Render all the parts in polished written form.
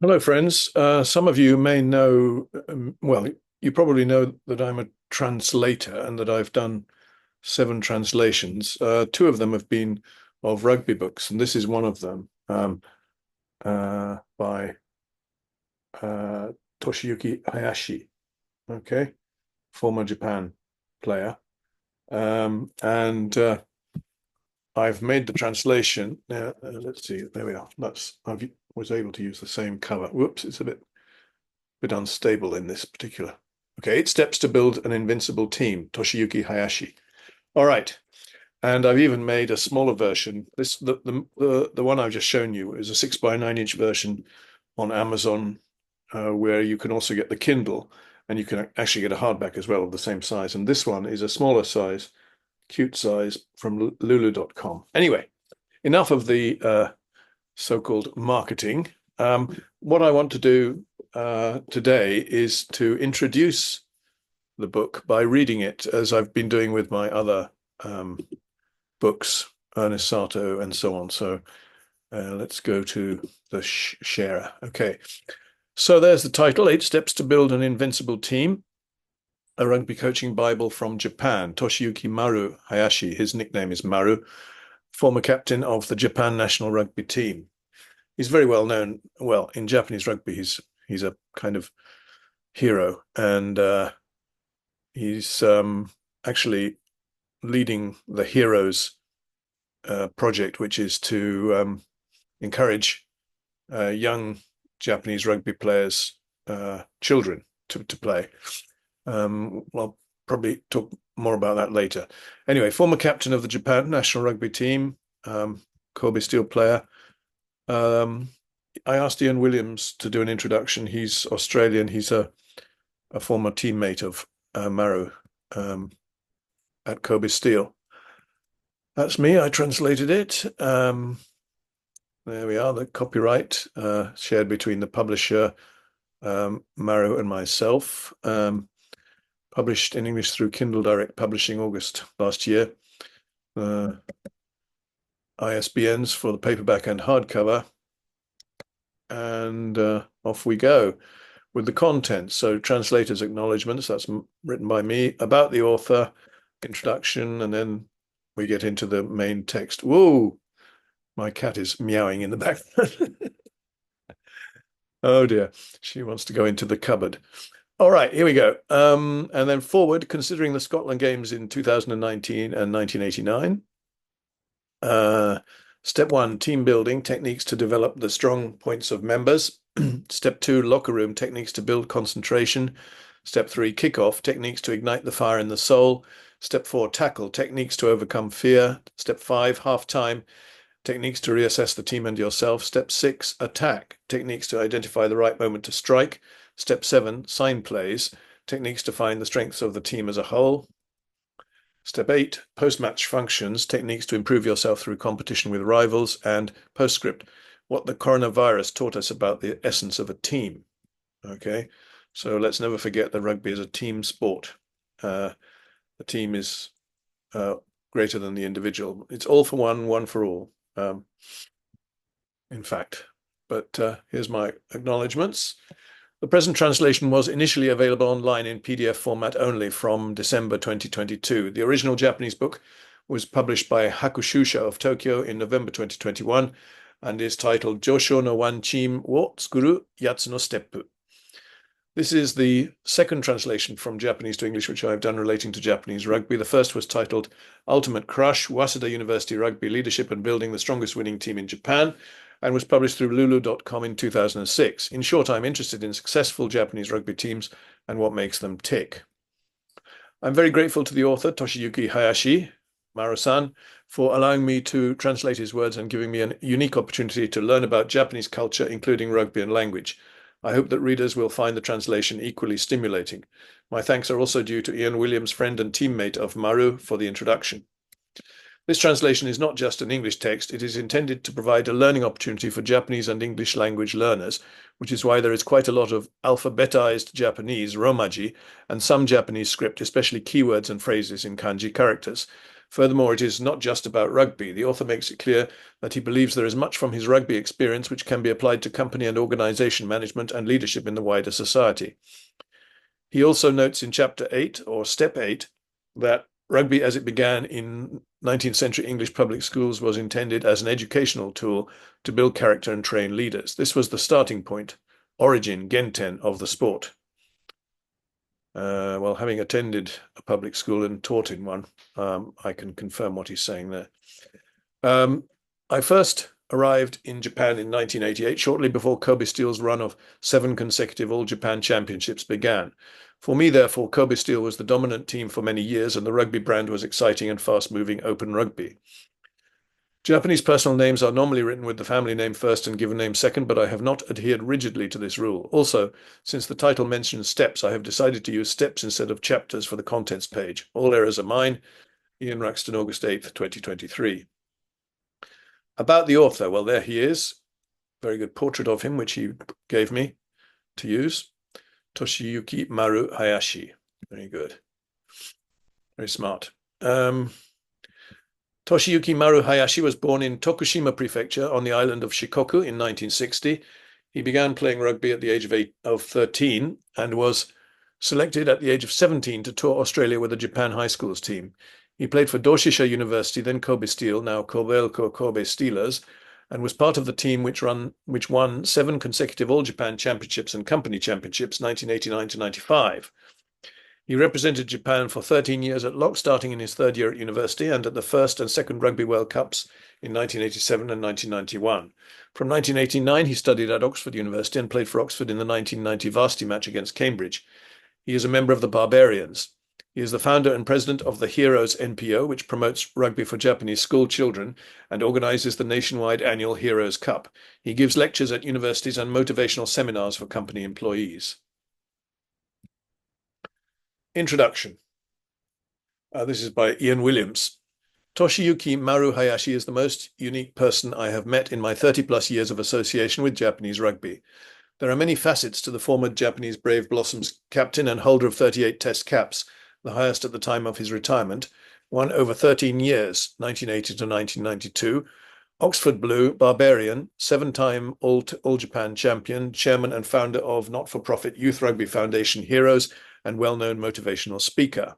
Hello, friends. Some of you may know, well, you probably know that I'm a translator and that I've done 7 translations. Two of them have been of rugby books, and this is one of them by Toshiyuki Hayashi, okay, former Japan player. And I've made the translation. Now, let's see, there we are. I was able to use the same cover. Whoops, it's a bit unstable in this particular. Okay, 8 steps to build an invincible team, Toshiyuki Hayashi. All right, and I've even made a smaller version. The one I've just shown you is a 6 by 9 inch version on Amazon, where you can also get the Kindle, and you can actually get a hardback as well of the same size. And this one is a smaller size, cute size from lulu.com. Anyway, enough of the so-called marketing. What I want to do today is to introduce the book by reading it, as I've been doing with my other books, Ernest Sato and so on. So let's go to the sharer. Okay, so there's the title, 8 Steps to Build an Invincible Team, a rugby coaching Bible from Japan. Toshiyuki Maru Hayashi, his nickname is Maru, former captain of the Japan national rugby team. He's very well known. Well, in Japanese rugby, he's a kind of hero, and he's actually leading the HEROES project, which is to encourage young Japanese rugby players, children, to play. I'll probably talk more about that later. Anyway, former captain of the Japan national rugby team, Kobe Steel player. I asked Ian Williams to do an introduction. He's Australian. He's a former teammate of Maru at Kobe Steel. That's me. I translated it. There we are, the copyright shared between the publisher, Maru, and myself. Published in English through Kindle Direct Publishing August last year. ISBNs for the paperback and hardcover. And off we go with the content. So translator's acknowledgements, that's written by me, about the author, introduction, and then we get into the main text. Whoa, my cat is meowing in the background. Oh dear, she wants to go into the cupboard. All right, here we go. And then forward, considering the Scotland Games in 2019 and 1989. Step 1, team building, techniques to develop the strong points of members. Step 2, locker room, techniques to build concentration. Step 3, kickoff, techniques to ignite the fire in the soul. Step 4, tackle, techniques to overcome fear. Step 5, half-time, techniques to reassess the team and yourself. Step 6, attack, techniques to identify the right moment to strike. Step 7, sign plays, techniques to find the strengths of the team as a whole. Step 8, post-match functions, techniques to improve yourself through competition with rivals. And postscript, what the coronavirus taught us about the essence of a team. Okay, so let's never forget that rugby is a team sport. The team is greater than the individual. It's all for one, one for all, in fact. But here's my acknowledgements. The present translation was initially available online in PDF format only from December 2022. The original Japanese book was published by Hakushusa of Tokyo in November 2021 and is titled Josho no Wan Chim wo Tsukuru Yatsu no Steppu. This is the second translation from Japanese to English which I've done relating to Japanese rugby. The first was titled Ultimate Crush, Waseda University Rugby Leadership and Building the Strongest Winning Team in Japan, and was published through lulu.com in 2006. In short, I'm interested in successful Japanese rugby teams and what makes them tick. I'm very grateful to the author, Toshiyuki Hayashi, Maru-san, for allowing me to translate his words and giving me a unique opportunity to learn about Japanese culture, including rugby and language. I hope that readers will find the translation equally stimulating. My thanks are also due to Ian Williams, friend and teammate of Maru, for the introduction. This translation is not just an English text, it is intended to provide a learning opportunity for Japanese and English language learners, which is why there is quite a lot of alphabetized Japanese, Romaji, and some Japanese script, especially keywords and phrases in kanji characters. Furthermore, it is not just about rugby. The author makes it clear that he believes there is much from his rugby experience which can be applied to company and organization management and leadership in the wider society. He also notes in Chapter 8, or Step 8, that rugby as it began in 19th century English public schools was intended as an educational tool to build character and train leaders. This was the starting point, origin, genten, of the sport. Well, having attended a public school and taught in one, I can confirm what he's saying there. I first arrived in Japan in 1988, shortly before Kobe Steel's run of 7 consecutive All Japan Championships began. For me, therefore, Kobe Steel was the dominant team for many years, and the rugby brand was exciting and fast-moving open rugby. Japanese personal names are normally written with the family name first and given name second, but I have not adhered rigidly to this rule. Also, since the title mentions steps, I have decided to use steps instead of chapters for the contents page. All errors are mine. Ian Raxton, August 8th, 2023. About the author, well, there he is. Very good portrait of him, which he gave me to use. Toshiyuki Maru Hayashi. Very good. Very smart. Toshiyuki Maru Hayashi was born in Tokushima prefecture on the island of Shikoku in 1960. He began playing rugby at the age of 13 and was selected at the age of 17 to tour Australia with the Japan high schools team. He played for Doshisha University, then Kobe Steel, now Kobelco Kobe Steelers, and was part of the team which won 7 consecutive All Japan Championships and Company Championships, 1989 to 95. He represented Japan for 13 years at Lock, starting in his 3rd year at university, and at the 1st and 2nd Rugby World Cups in 1987 and 1991. From 1989, he studied at Oxford University and played for Oxford in the 1990 Varsity Match against Cambridge. He is a member of the Barbarians. He is the founder and president of the HEROES NPO, which promotes rugby for Japanese school children and organizes the nationwide annual HEROES Cup. He gives lectures at universities and motivational seminars for company employees. Introduction. This is by Ian Williams. Toshiyuki Maru Hayashi is the most unique person I have met in my 30-plus years of association with Japanese rugby. There are many facets to the former Japanese Brave Blossoms captain and holder of 38 Test caps, the highest at the time of his retirement, won over 13 years, 1980 to 1992, Oxford Blue, Barbarian, 7-time All Japan champion, chairman and founder of not-for-profit Youth Rugby Foundation Heroes, and well-known motivational speaker.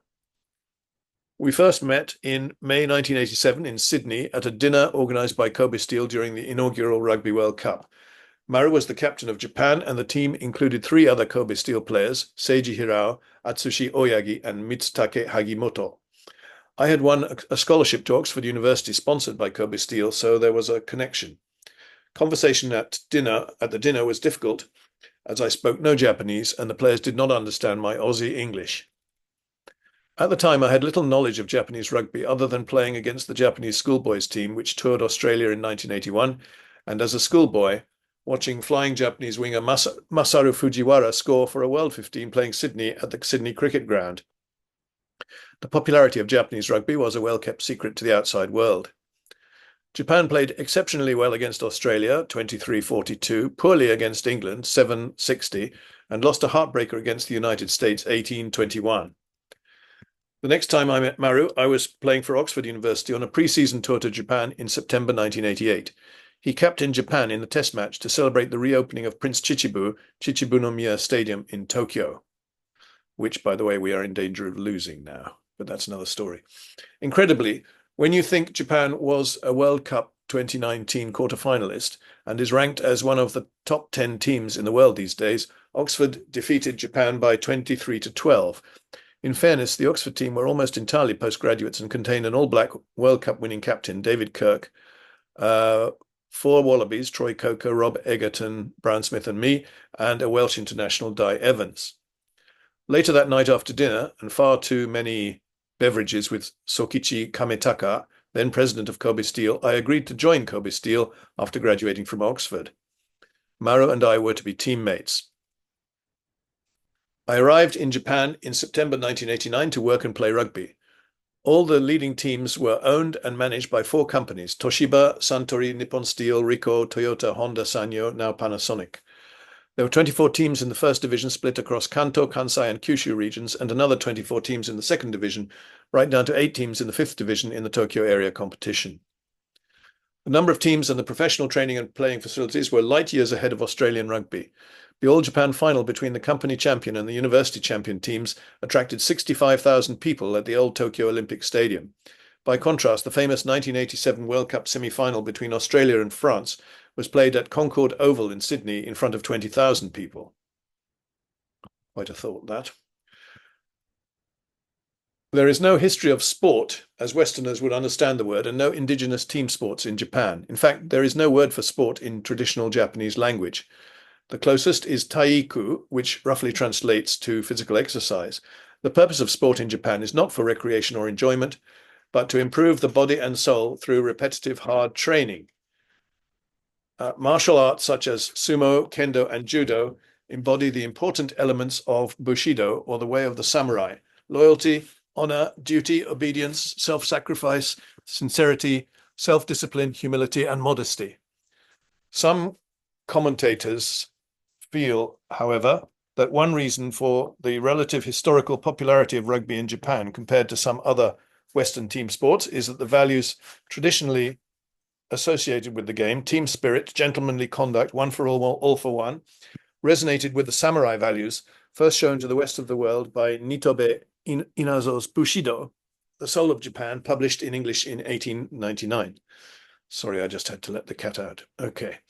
We first met in May 1987 in Sydney at a dinner organised by Kobe Steel during the inaugural Rugby World Cup. Maru was the captain of Japan, and the team included 3 other Kobe Steel players, Seiji Hirao, Atsushi Oyagi, and Mitsutake Hagimoto. I had won a scholarship to Oxford University sponsored by Kobe Steel, so there was a connection. Conversation at the dinner was difficult, as I spoke no Japanese and the players did not understand my Aussie English. At the time, I had little knowledge of Japanese rugby other than playing against the Japanese schoolboys team, which toured Australia in 1981, and as a schoolboy, watching flying Japanese winger Masaru Fujiwara score for a World 15 playing Sydney at the Sydney Cricket Ground. The popularity of Japanese rugby was a well-kept secret to the outside world. Japan played exceptionally well against Australia, 23-42, poorly against England, 7-60, and lost a heartbreaker against the United States, 18-21. The next time I met Maru, I was playing for Oxford University on a pre-season tour to Japan in September 1988. He captained Japan in the Test match to celebrate the reopening of Prince Chichibunomiya Stadium in Tokyo, which, by the way, we are in danger of losing now, but that's another story. Incredibly, when you think Japan was a World Cup 2019 quarter-finalist and is ranked as one of the top 10 teams in the world these days, Oxford defeated Japan by 23-12. In fairness, the Oxford team were almost entirely postgraduates and contained an all-black World Cup winning captain, David Kirk, 4 Wallabies, Troy Coker, Rob Egerton, Brian Smith and me, and a Welsh international, Di Evans. Later that night after dinner, and far too many beverages with Sokichi Kametaka, then president of Kobe Steel, I agreed to join Kobe Steel after graduating from Oxford. Maru and I were to be teammates. I arrived in Japan in September 1989 to work and play rugby. All the leading teams were owned and managed by 4 companies: Toshiba, Suntory, Nippon Steel, Ricoh, Toyota, Honda, Sanyo, now Panasonic. There were 24 teams in the first division split across Kanto, Kansai, and Kyushu regions, and another 24 teams in the second division, right down to 8 teams in the fifth division in the Tokyo area competition. The number of teams and the professional training and playing facilities were light years ahead of Australian rugby. The All-Japan final between the company champion and the university champion teams attracted 65,000 people at the old Tokyo Olympic Stadium. By contrast, the famous 1987 World Cup semi-final between Australia and France was played at Concord Oval in Sydney in front of 20,000 people. Quite a thought, that. There is no history of sport, as Westerners would understand the word, and no indigenous team sports in Japan. In fact, there is no word for sport in traditional Japanese language. The closest is taiiku, which roughly translates to physical exercise. The purpose of sport in Japan is not for recreation or enjoyment, but to improve the body and soul through repetitive hard training. Martial arts such as sumo, kendo, and judo embody the important elements of bushido, or the way of the samurai: loyalty, honor, duty, obedience, self-sacrifice, sincerity, self-discipline, humility, and modesty. Some commentators feel, however, that one reason for the relative historical popularity of rugby in Japan compared to some other Western team sports is that the values traditionally associated with the game, team spirit, gentlemanly conduct, one for all for one, resonated with the samurai values first shown to the west of the world by Nitobe Inazo's Bushido, The Soul of Japan, published in English in 1899. Sorry, I just had to let the cat out. Okay.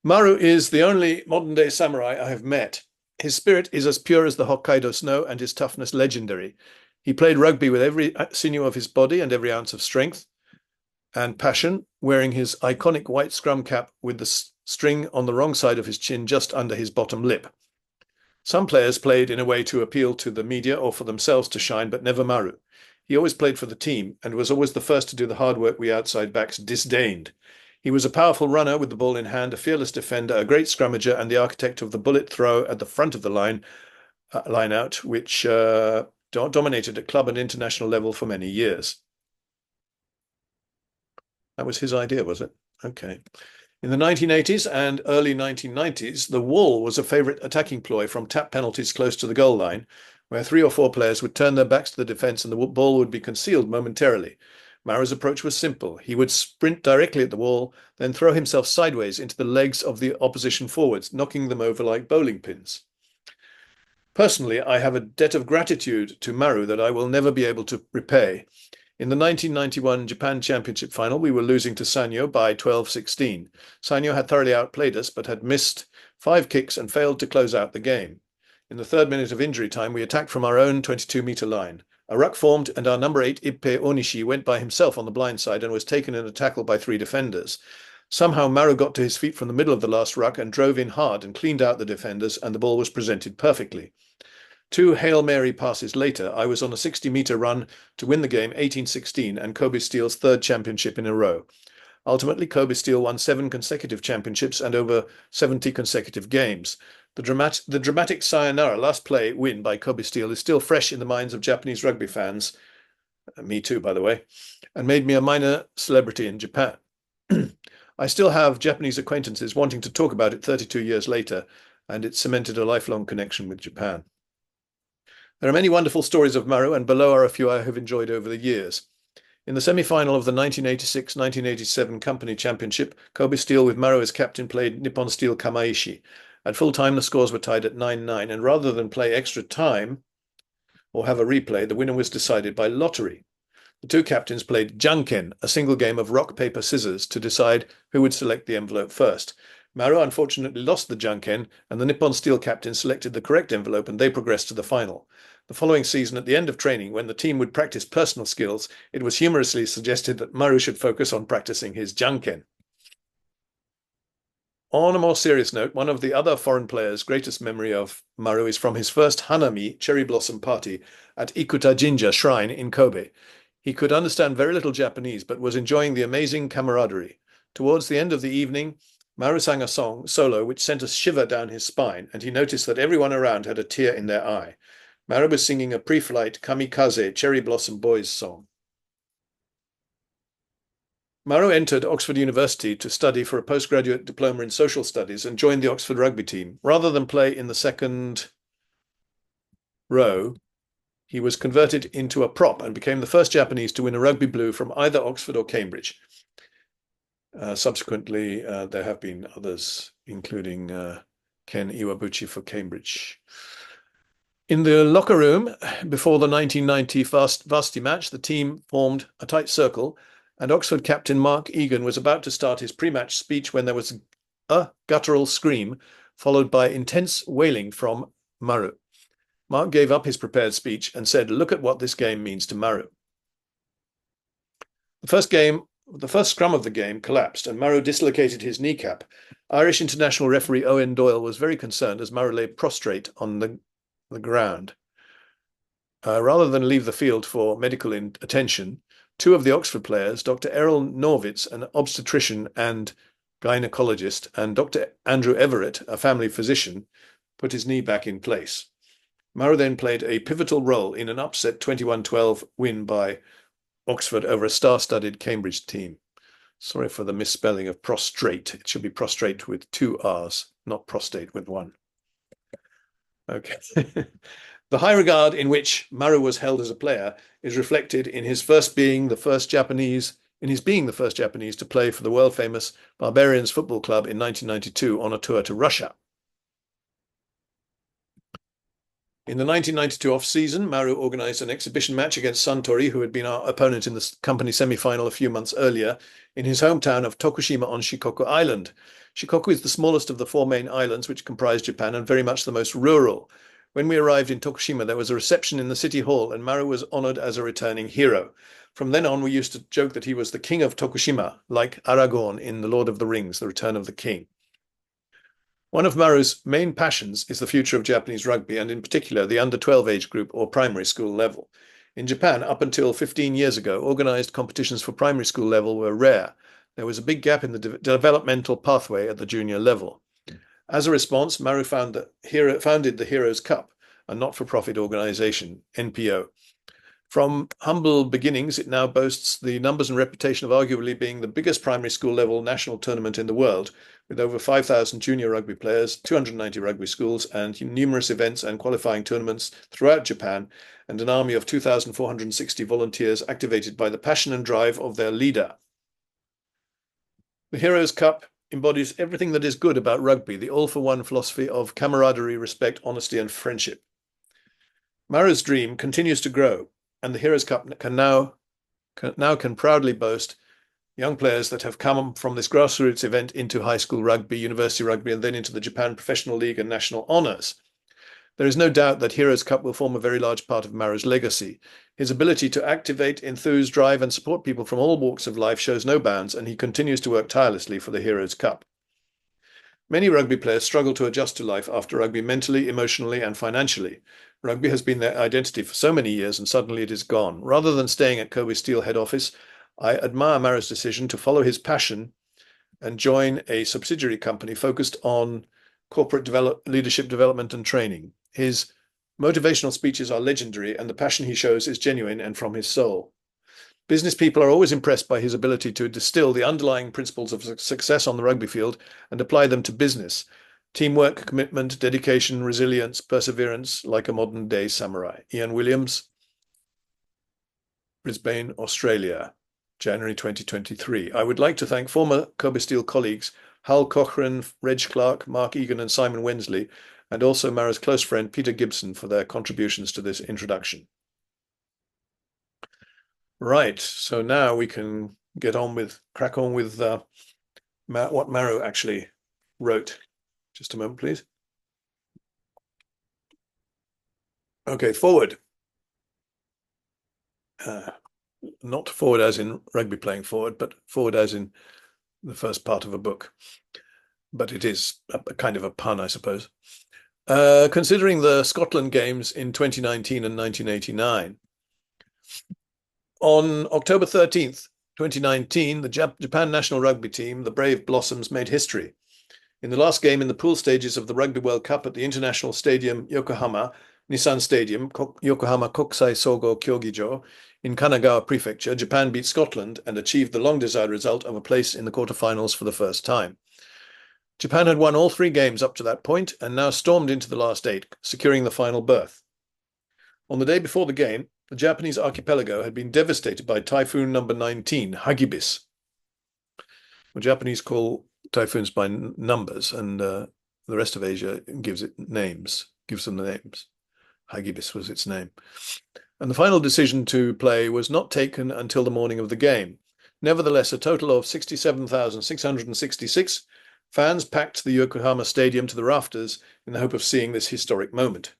Maru is the only modern-day samurai I have met. His spirit is as pure as the Hokkaido snow and his toughness legendary. He played rugby with every sinew of his body and every ounce of strength and passion, wearing his iconic white scrum cap with the string on the wrong side of his chin just under his bottom lip. Some players played in a way to appeal to the media or for themselves to shine, but never Maru. He always played for the team and was always the first to do the hard work we outside backs disdained. He was a powerful runner with the ball in hand, a fearless defender, a great scrummager, and the architect of the bullet throw at the front of the line out, which dominated at club and international level for many years. That was his idea, was it? Okay. In the 1980s and early 1990s, the wall was a favourite attacking ploy from tap penalties close to the goal line, where 3 or 4 players would turn their backs to the defence and the ball would be concealed momentarily. Maru's approach was simple. He would sprint directly at the wall, then throw himself sideways into the legs of the opposition forwards, knocking them over like bowling pins. Personally, I have a debt of gratitude to Maru that I will never be able to repay. In the 1991 Japan Championship final, we were losing to Sanyo by 12-16. Sanyo had thoroughly outplayed us, but had missed 5 kicks and failed to close out the game. In the 3rd minute of injury time, we attacked from our own 22-metre line. A ruck formed, and our number 8, Ippei Onishi, went by himself on the blind side and was taken in a tackle by 3 defenders. Somehow Maru got to his feet from the middle of the last ruck and drove in hard and cleaned out the defenders, and the ball was presented perfectly. 2 Hail Mary passes later, I was on a 60-metre run to win the game 18-16 and Kobe Steel's 3rd championship in a row. Ultimately, Kobe Steel won 7 consecutive championships and over 70 consecutive games. The dramatic sayonara last play win by Kobe Steel is still fresh in the minds of Japanese rugby fans, me too, by the way, and made me a minor celebrity in Japan. I still have Japanese acquaintances wanting to talk about it 32 years later, and it cemented a lifelong connection with Japan. There are many wonderful stories of Maru, and below are a few I have enjoyed over the years. In the semi-final of the 1986-1987 Company Championship, Kobe Steel with Maru as captain played Nippon Steel Kamaishi. At full time, the scores were tied at 9-9, and rather than play extra time or have a replay, the winner was decided by lottery. The 2 captains played janken, a single game of rock, paper, scissors, to decide who would select the envelope first. Maru unfortunately lost the janken, and the Nippon Steel captain selected the correct envelope, and they progressed to the final. The following season, at the end of training, when the team would practice personal skills, it was humorously suggested that Maru should focus on practicing his janken. On a more serious note, one of the other foreign players' greatest memory of Maru is from his first Hanami cherry blossom party at Ikuta Jinja Shrine in Kobe. He could understand very little Japanese, but was enjoying the amazing camaraderie. Towards the end of the evening, Maru sang a solo which sent a shiver down his spine, and he noticed that everyone around had a tear in their eye. Maru was singing a pre-flight Kamikaze Cherry Blossom Boys song. Maru entered Oxford University to study for a postgraduate diploma in social studies and joined the Oxford rugby team. Rather than play in the second row, he was converted into a prop and became the first Japanese to win a rugby blue from either Oxford or Cambridge. Subsequently, there have been others, including Ken Iwabuchi for Cambridge. In the locker room before the 1990 Varsity Match, the team formed a tight circle, and Oxford captain Mark Egan was about to start his pre-match speech when there was a guttural scream, followed by intense wailing from Maru. Mark gave up his prepared speech and said, "Look at what this game means to Maru." The first scrum of the game collapsed and Maru dislocated his kneecap. Irish international referee Owen Doyle was very concerned as Maru lay prostrate on the ground. Rather than leave the field for medical attention, two of the Oxford players, Dr. Errol Norwitz, an obstetrician and gynecologist, and Dr. Andrew Everett, a family physician, put his knee back in place. Maru then played a pivotal role in an upset 21-12 win by Oxford over a star-studded Cambridge team. Sorry for the misspelling of prostrate. It should be prostrate with two R's, not prostate with one. Okay. The high regard in which Maru was held as a player is reflected in his being the first Japanese to play for the world-famous Barbarians football club in 1992 on a tour to Russia. In the 1992 off-season, Maru organised an exhibition match against Suntory, who had been our opponent in the company semi-final a few months earlier, in his hometown of Tokushima on Shikoku Island. Shikoku is the smallest of the four main islands which comprise Japan and very much the most rural. When we arrived in Tokushima, there was a reception in the city hall and Maru was honoured as a returning hero. From then on, we used to joke that he was the king of Tokushima, like Aragorn in The Lord of the Rings, The Return of the King. One of Maru's main passions is the future of Japanese rugby, and in particular the under-12 age group or primary school level. In Japan, up until 15 years ago, organised competitions for primary school level were rare. There was a big gap in the developmental pathway at the junior level. As a response, Maru founded the HEROES Cup, a not-for-profit organisation, NPO. From humble beginnings, it now boasts the numbers and reputation of arguably being the biggest primary school level national tournament in the world, with over 5,000 junior rugby players, 290 rugby schools, and numerous events and qualifying tournaments throughout Japan, and an army of 2,460 volunteers activated by the passion and drive of their leader. The HEROES Cup embodies everything that is good about rugby, the all-for-one philosophy of camaraderie, respect, honesty, and friendship. Maru's dream continues to grow, and the HEROES Cup can proudly boast young players that have come from this grassroots event into high school rugby, university rugby, and then into the Japan Professional League and national honours. There is no doubt that HEROES Cup will form a very large part of Maru's legacy. His ability to activate, enthuse, drive, and support people from all walks of life shows no bounds, and he continues to work tirelessly for the HEROES Cup. Many rugby players struggle to adjust to life after rugby mentally, emotionally, and financially. Rugby has been their identity for so many years, and suddenly it is gone. Rather than staying at Kobe Steel head office, I admire Maru's decision to follow his passion and join a subsidiary company focused on corporate leadership development and training. His motivational speeches are legendary, and the passion he shows is genuine and from his soul. Business people are always impressed by his ability to distill the underlying principles of success on the rugby field and apply them to business. Teamwork, commitment, dedication, resilience, perseverance, like a modern-day samurai. Ian Williams, Brisbane, Australia, January 2023. I would like to thank former Kobe Steel colleagues Hal Cochran, Reg Clark, Mark Egan, and Simon Wensley, and also Maru's close friend Peter Gibson for their contributions to this introduction. Right, so now we can crack on with what Maru actually wrote. Just a moment, please. Okay, forward. Not forward as in rugby playing forward, but forward as in the first part of a book. But it is a kind of a pun, I suppose. Considering the Scotland Games in 2019 and 1989. On October 13th, 2019, the Japan national rugby team, the Brave Blossoms, made history. In the last game in the pool stages of the Rugby World Cup at the International Stadium, Yokohama, Nissan Stadium, Yokohama Kokusai Sogo Kyogijo, in Kanagawa Prefecture, Japan beat Scotland and achieved the long-desired result of a place in the quarterfinals for the first time. Japan had won all 3 games up to that point and now stormed into the last 8, securing the final berth. On the day before the game, the Japanese archipelago had been devastated by Typhoon number 19, Hagibis. The Japanese call typhoons by numbers, and the rest of Asia gives them the names. Hagibis was its name. And the final decision to play was not taken until the morning of the game. Nevertheless, a total of 67,666 fans packed the Yokohama Stadium to the rafters in the hope of seeing this historic moment.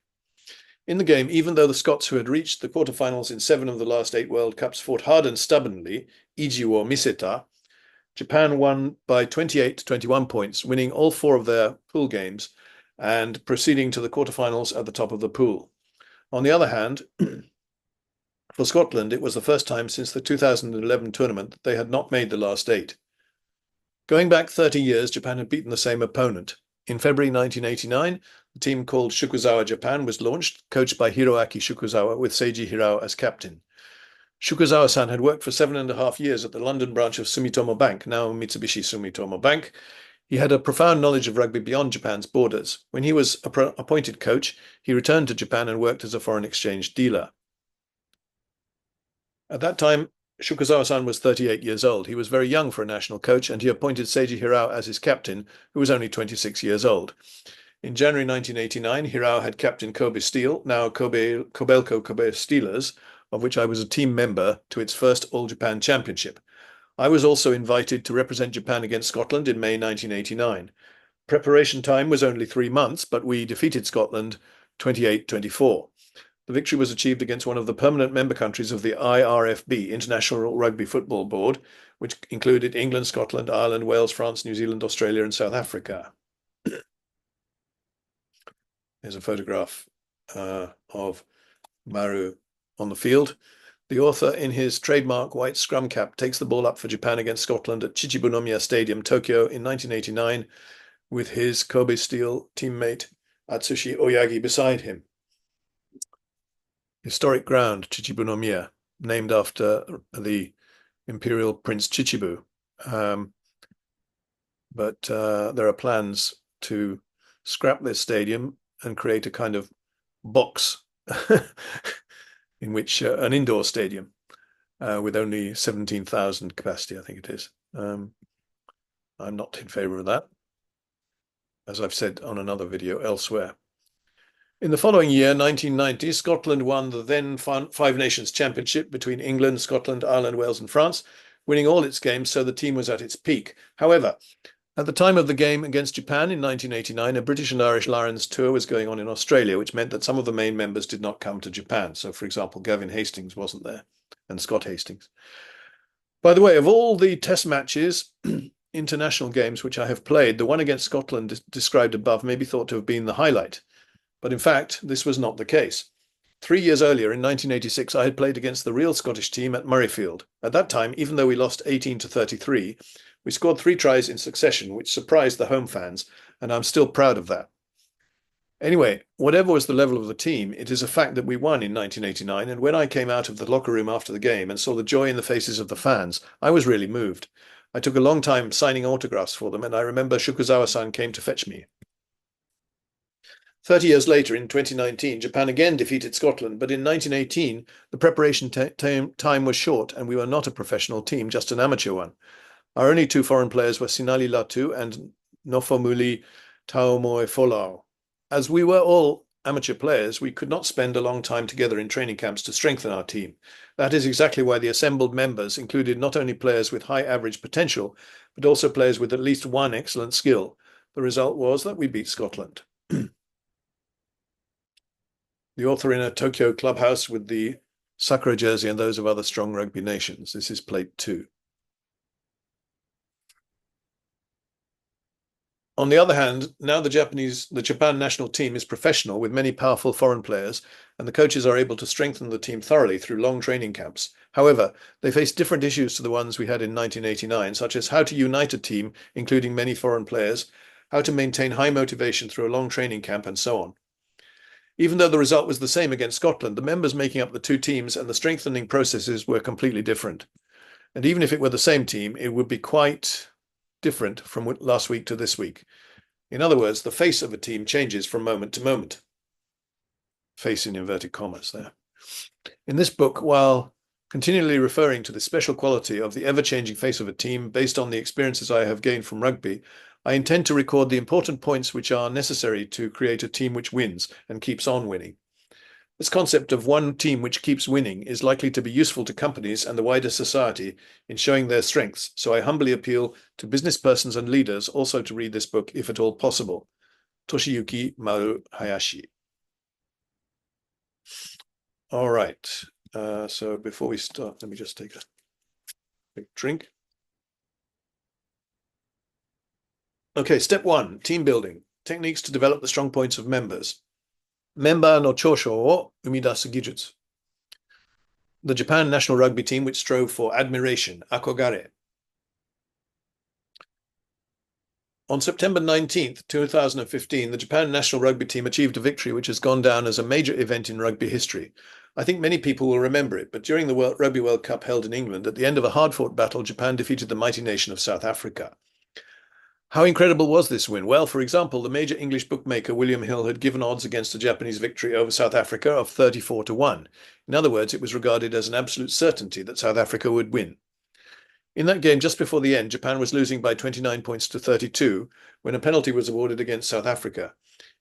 In the game, even though the Scots, who had reached the quarterfinals in 7 of the last 8 World Cups, fought hard and stubbornly, Iji wo miseta, Japan won by 28 to 21 points, winning all 4 of their pool games and proceeding to the quarterfinals at the top of the pool. On the other hand, for Scotland, it was the first time since the 2011 tournament that they had not made the last 8. Going back 30 years, Japan had beaten the same opponent. In February 1989, the team called Shukuzawa Japan was launched, coached by Hiroaki Shukuzawa with Seiji Hirao as captain. Shukuzawa-san had worked for 7.5 years at the London branch of Sumitomo Bank, now Mitsubishi Sumitomo Bank. He had a profound knowledge of rugby beyond Japan's borders. When he was appointed coach, he returned to Japan and worked as a foreign exchange dealer. At that time, Shukuzawa-san was 38 years old. He was very young for a national coach, and he appointed Seiji Hirao as his captain, who was only 26 years old. In January 1989, Hirao had captained Kobe Steel, now Kobelco Kobe Steelers, of which I was a team member, to its first All-Japan Championship. I was also invited to represent Japan against Scotland in May 1989. Preparation time was only 3 months, but we defeated Scotland 28-24. The victory was achieved against one of the permanent member countries of the IRFB, International Rugby Football Board, which included England, Scotland, Ireland, Wales, France, New Zealand, Australia, and South Africa. There's a photograph of Maru on the field. The author, in his trademark white scrum cap, takes the ball up for Japan against Scotland at Chichibunomiya Stadium, Tokyo, in 1989, with his Kobe Steel teammate Atsushi Oyagi beside him. Historic ground, Chichibunomiya, named after the Imperial Prince Chichibu. But there are plans to scrap this stadium and create a kind of box in which an indoor stadium with only 17,000 capacity, I think it is. I'm not in favor of that, as I've said on another video elsewhere. In the following year, 1990, Scotland won the then Five Nations Championship between England, Scotland, Ireland, Wales, and France, winning all its games, so the team was at its peak. However, at the time of the game against Japan in 1989, a British and Irish Lions tour was going on in Australia, which meant that some of the main members did not come to Japan. So, for example, Gavin Hastings wasn't there, and Scott Hastings. By the way, of all the test matches, international games which I have played, the one against Scotland described above may be thought to have been the highlight. But in fact, this was not the case. 3 years earlier, in 1986, I had played against the real Scottish team at Murrayfield. At that time, even though we lost 18-33, we scored 3 tries in succession, which surprised the home fans, and I'm still proud of that. Anyway, whatever was the level of the team, it is a fact that we won in 1989, and when I came out of the locker room after the game and saw the joy in the faces of the fans, I was really moved. I took a long time signing autographs for them, and I remember Shukuzawa-san came to fetch me. 30 years later, in 2019, Japan again defeated Scotland, but in 1918, the preparation time was short, and we were not a professional team, just an amateur one. Our only 2 foreign players were Sinali Latu and Nofomuli Taomoe-Folau. As we were all amateur players, we could not spend a long time together in training camps to strengthen our team. That is exactly why the assembled members included not only players with high average potential, but also players with at least one excellent skill. The result was that we beat Scotland. The author in a Tokyo clubhouse with the Sakura jersey and those of other strong rugby nations. This is plate 2. On the other hand, now the Japan national team is professional with many powerful foreign players, and the coaches are able to strengthen the team thoroughly through long training camps. However, they face different issues to the ones we had in 1989, such as how to unite a team, including many foreign players, how to maintain high motivation through a long training camp, and so on. Even though the result was the same against Scotland, the members making up the two teams and the strengthening processes were completely different. And even if it were the same team, it would be quite different from last week to this week. In other words, the face of a team changes from moment to moment. Face in inverted commas there. In this book, while continually referring to the special quality of the ever-changing face of a team based on the experiences I have gained from rugby, I intend to record the important points which are necessary to create a team which wins and keeps on winning. This concept of one team which keeps winning is likely to be useful to companies and the wider society in showing their strengths, so I humbly appeal to business persons and leaders also to read this book if at all possible. Toshiyuki Maru Hayashi. All right, so before we start, let me just take a quick drink. Okay, step 1, team building. Techniques to develop the strong points of members. Member no chosho o umidasu gijutsu. The Japan national rugby team which strove for admiration, akogare. On September 19th, 2015, the Japan national rugby team achieved a victory which has gone down as a major event in rugby history. I think many people will remember it, but during the Rugby World Cup held in England, at the end of a hard-fought battle, Japan defeated the mighty nation of South Africa. How incredible was this win? Well, for example, the major English bookmaker William Hill had given odds against a Japanese victory over South Africa of 34-1. In other words, it was regarded as an absolute certainty that South Africa would win. In that game, just before the end, Japan was losing by 29 points to 32 when a penalty was awarded against South Africa.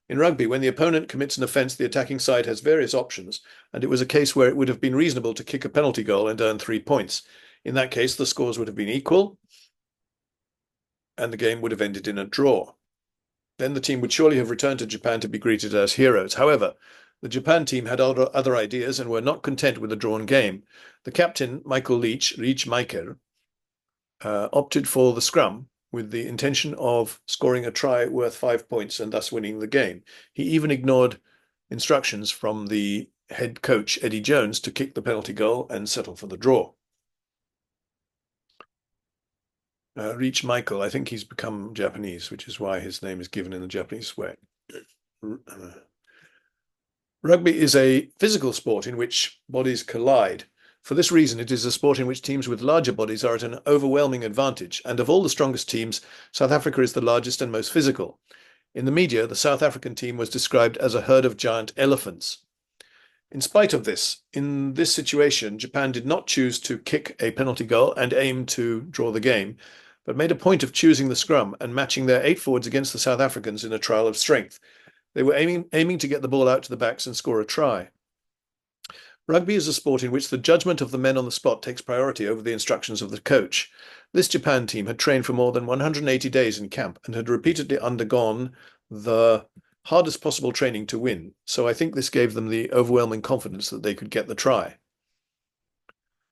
In rugby, when the opponent commits an offence, the attacking side has various options, and it was a case where it would have been reasonable to kick a penalty goal and earn 3 points. In that case, the scores would have been equal, and the game would have ended in a draw. Then the team would surely have returned to Japan to be greeted as heroes. However, the Japan team had other ideas and were not content with a drawn game. The captain, Michael Leach Michael, opted for the scrum with the intention of scoring a try worth 5 points and thus winning the game. He even ignored instructions from the head coach, Eddie Jones, to kick the penalty goal and settle for the draw. Reach Michael, I think he's become Japanese, which is why his name is given in the Japanese way. Rugby is a physical sport in which bodies collide. For this reason, it is a sport in which teams with larger bodies are at an overwhelming advantage, and of all the strongest teams, South Africa is the largest and most physical. In the media, the South African team was described as a herd of giant elephants. In spite of this, in this situation, Japan did not choose to kick a penalty goal and aim to draw the game, but made a point of choosing the scrum and matching their 8 forwards against the South Africans in a trial of strength. They were aiming to get the ball out to the backs and score a try. Rugby is a sport in which the judgment of the men on the spot takes priority over the instructions of the coach. This Japan team had trained for more than 180 days in camp and had repeatedly undergone the hardest possible training to win, so I think this gave them the overwhelming confidence that they could get the try.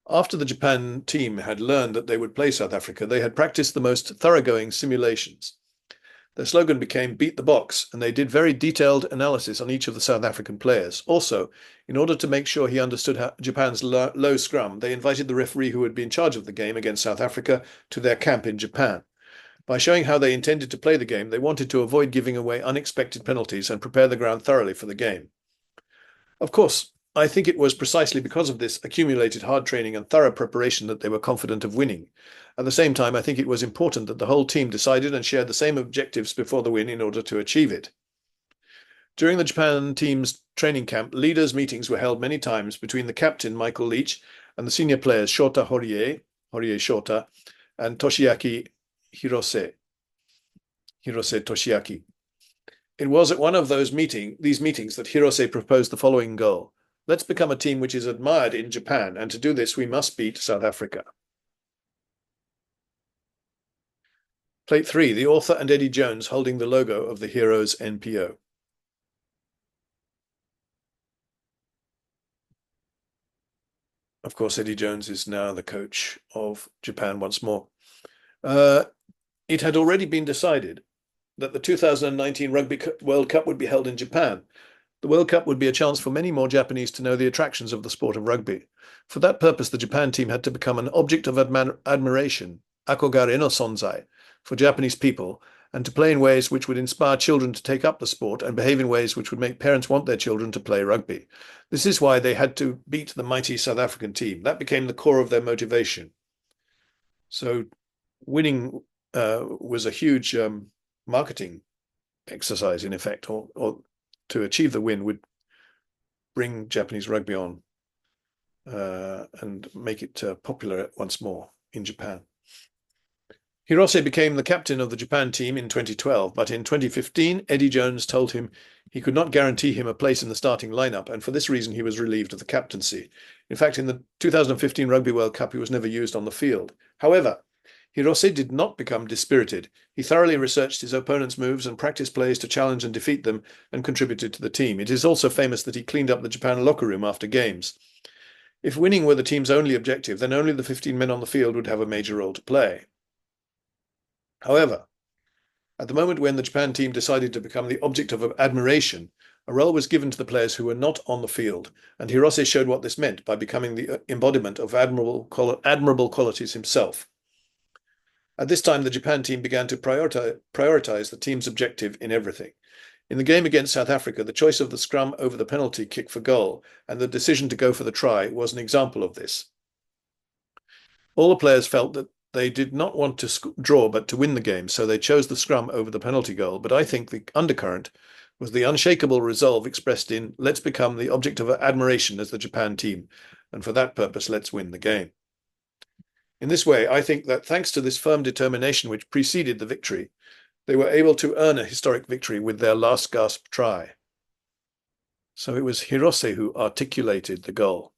After the Japan team had learned that they would play South Africa, they had practiced the most thoroughgoing simulations. Their slogan became "Beat the Box," and they did very detailed analysis on each of the South African players. Also, in order to make sure he understood Japan's low scrum, they invited the referee who would be in charge of the game against South Africa to their camp in Japan. By showing how they intended to play the game, they wanted to avoid giving away unexpected penalties and prepare the ground thoroughly for the game. Of course, I think it was precisely because of this accumulated hard training and thorough preparation that they were confident of winning. At the same time, I think it was important that the whole team decided and shared the same objectives before the win in order to achieve it. During the Japan team's training camp, leaders' meetings were held many times between the captain, Michael Leach, and the senior players, Shota Horie Shota, and Hirose Toshiaki. It was at one of these meetings that Hirose proposed the following goal: let's become a team which is admired in Japan, and to do this, we must beat South Africa. Plate 3, the author and Eddie Jones holding the logo of the HEROES NPO. Of course, Eddie Jones is now the coach of Japan once more. It had already been decided that the 2019 Rugby World Cup would be held in Japan. The World Cup would be a chance for many more Japanese to know the attractions of the sport of rugby. For that purpose, the Japan team had to become an object of admiration, akogare no sonzai, for Japanese people, and to play in ways which would inspire children to take up the sport and behave in ways which would make parents want their children to play rugby. This is why they had to beat the mighty South African team. That became the core of their motivation. So winning was a huge marketing exercise, in effect, or to achieve the win would bring Japanese rugby on and make it popular once more in Japan. Hirose became the captain of the Japan team in 2012, but in 2015, Eddie Jones told him he could not guarantee him a place in the starting lineup, and for this reason he was relieved of the captaincy. In fact, in the 2015 Rugby World Cup, he was never used on the field. However, Hirose did not become dispirited. He thoroughly researched his opponent's moves and practiced plays to challenge and defeat them and contributed to the team. It is also famous that he cleaned up the Japan locker room after games. If winning were the team's only objective, then only the 15 men on the field would have a major role to play. However, at the moment when the Japan team decided to become the object of admiration, a role was given to the players who were not on the field, and Hirose showed what this meant by becoming the embodiment of admirable qualities himself. At this time, the Japan team began to prioritize the team's objective in everything. In the game against South Africa, the choice of the scrum over the penalty kick for goal and the decision to go for the try was an example of this. All the players felt that they did not want to draw but to win the game, so they chose the scrum over the penalty goal. But I think the undercurrent was the unshakable resolve expressed in "let's become the object of admiration as the Japan team, and for that purpose let's win the game." In this way, I think that thanks to this firm determination which preceded the victory, they were able to earn a historic victory with their last gasp try. So it was Hirose who articulated the goal.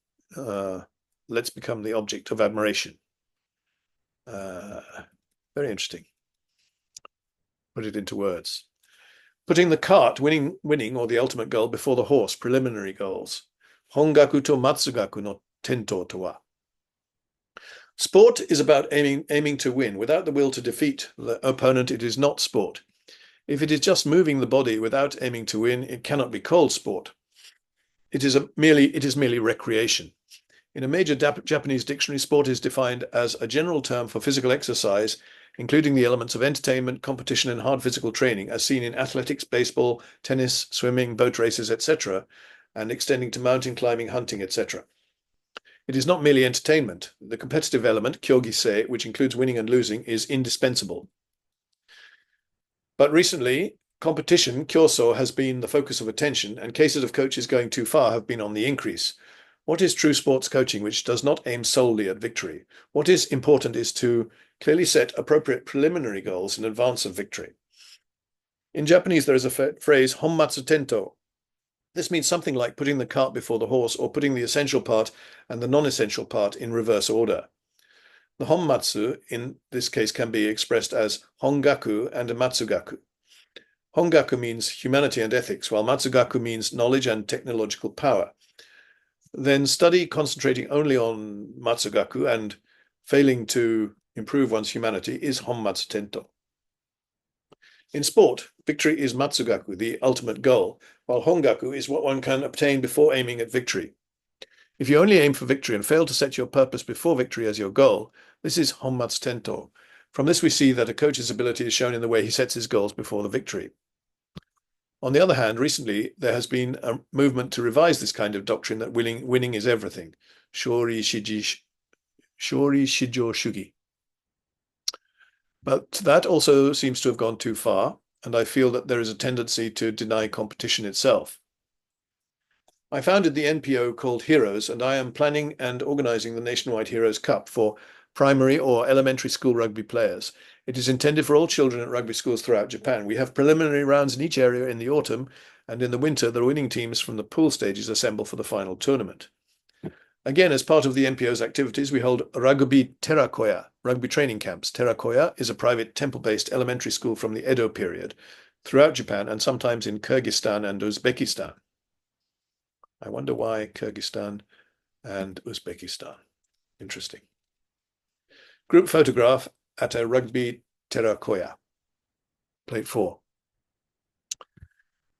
Let's become the object of admiration. Very interesting. Put it into words. Putting the cart, winning or the ultimate goal, before the horse, preliminary goals. Hongaku to matsugaku no tento to wa. Sport is about aiming to win. Without the will to defeat the opponent, it is not sport. If it is just moving the body without aiming to win, it cannot be called sport. It is merely recreation. In a major Japanese dictionary, sport is defined as a general term for physical exercise, including the elements of entertainment, competition, and hard physical training, as seen in athletics, baseball, tennis, swimming, boat races, etc., and extending to mountain climbing, hunting, etc. It is not merely entertainment. The competitive element, kyogisei, which includes winning and losing, is indispensable. But recently, competition, kyoso, has been the focus of attention, and cases of coaches going too far have been on the increase. What is true sports coaching which does not aim solely at victory? What is important is to clearly set appropriate preliminary goals in advance of victory. In Japanese, there is a phrase, honmatsu tento. This means something like putting the cart before the horse, or putting the essential part and the non-essential part in reverse order. The honmatsu in this case can be expressed as hongaku and matsugaku. Hongaku means humanity and ethics, while matsugaku means knowledge and technological power. Then study concentrating only on matsugaku and failing to improve one's humanity is honmatsu tento. In sport, victory is matsugaku, the ultimate goal, while hongaku is what one can obtain before aiming at victory. If you only aim for victory and fail to set your purpose before victory as your goal, this is honmatsu tento. From this we see that a coach's ability is shown in the way he sets his goals before the victory. On the other hand, recently there has been a movement to revise this kind of doctrine that winning is everything. Shori shijo shugi. But that also seems to have gone too far, and I feel that there is a tendency to deny competition itself. I founded the NPO called HEROES, and I am planning and organizing the nationwide HEROES Cup for primary or elementary school rugby players. It is intended for all children at rugby schools throughout Japan. We have preliminary rounds in each area in the autumn, and in the winter, the winning teams from the pool stages assemble for the final tournament. Again, as part of the NPO's activities, we hold Rugby Terakoya, rugby training camps. Terakoya is a private temple-based elementary school from the Edo period throughout Japan and sometimes in Kyrgyzstan and Uzbekistan. I wonder why Kyrgyzstan and Uzbekistan. Interesting. Group photograph at a Rugby Terakoya. Plate 4.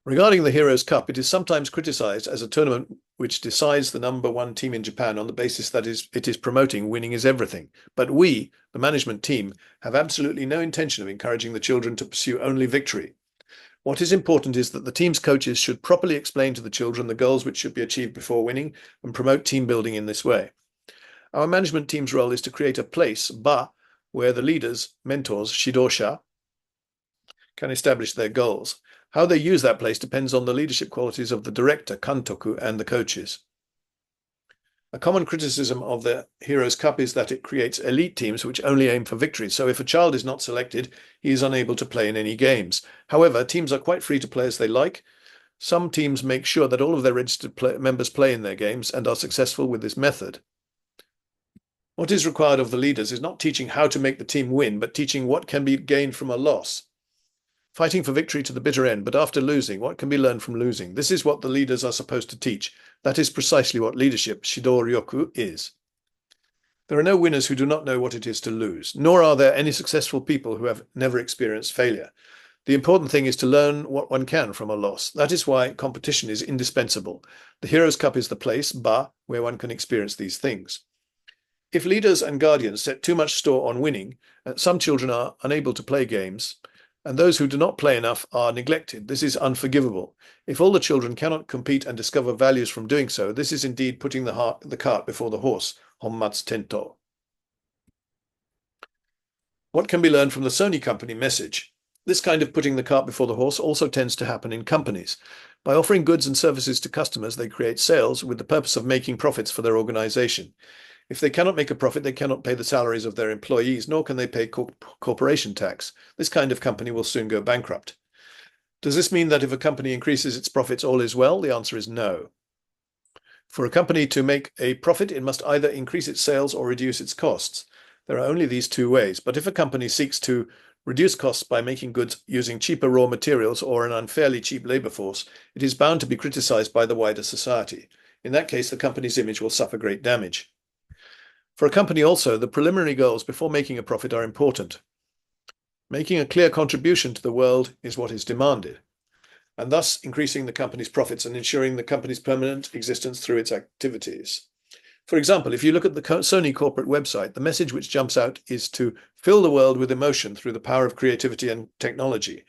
Regarding the Heroes Cup, it is sometimes criticized as a tournament which decides the number one team in Japan on the basis that it is promoting winning is everything. But we, the management team, have absolutely no intention of encouraging the children to pursue only victory. What is important is that the team's coaches should properly explain to the children the goals which should be achieved before winning and promote team building in this way. Our management team's role is to create a place, ba, where the leaders, mentors, shidosha, can establish their goals. How they use that place depends on the leadership qualities of the director, kantoku, and the coaches. A common criticism of the Heroes Cup is that it creates elite teams which only aim for victory. So if a child is not selected, he is unable to play in any games. However, teams are quite free to play as they like. Some teams make sure that all of their registered members play in their games and are successful with this method. What is required of the leaders is not teaching how to make the team win, but teaching what can be gained from a loss. Fighting for victory to the bitter end, but after losing, what can be learned from losing? This is what the leaders are supposed to teach. That is precisely what leadership, Shidoryoku, is. There are no winners who do not know what it is to lose, nor are there any successful people who have never experienced failure. The important thing is to learn what one can from a loss. That is why competition is indispensable. The Heroes Cup is the place, ba, where one can experience these things. If leaders and guardians set too much store on winning, some children are unable to play games, and those who do not play enough are neglected. This is unforgivable. If all the children cannot compete and discover values from doing so, this is indeed putting the cart before the horse, honmatsu tento. What can be learned from the Sony company message? This kind of putting the cart before the horse also tends to happen in companies. By offering goods and services to customers, they create sales with the purpose of making profits for their organization. If they cannot make a profit, they cannot pay the salaries of their employees, nor can they pay corporation tax. This kind of company will soon go bankrupt. Does this mean that if a company increases its profits, all is well? The answer is no. For a company to make a profit, it must either increase its sales or reduce its costs. There are only these two ways. But if a company seeks to reduce costs by making goods using cheaper raw materials or an unfairly cheap labor force, it is bound to be criticized by the wider society. In that case, the company's image will suffer great damage. For a company also, the preliminary goals before making a profit are important. Making a clear contribution to the world is what is demanded, and thus increasing the company's profits and ensuring the company's permanent existence through its activities. For example, if you look at the Sony corporate website, the message which jumps out is to fill the world with emotion through the power of creativity and technology.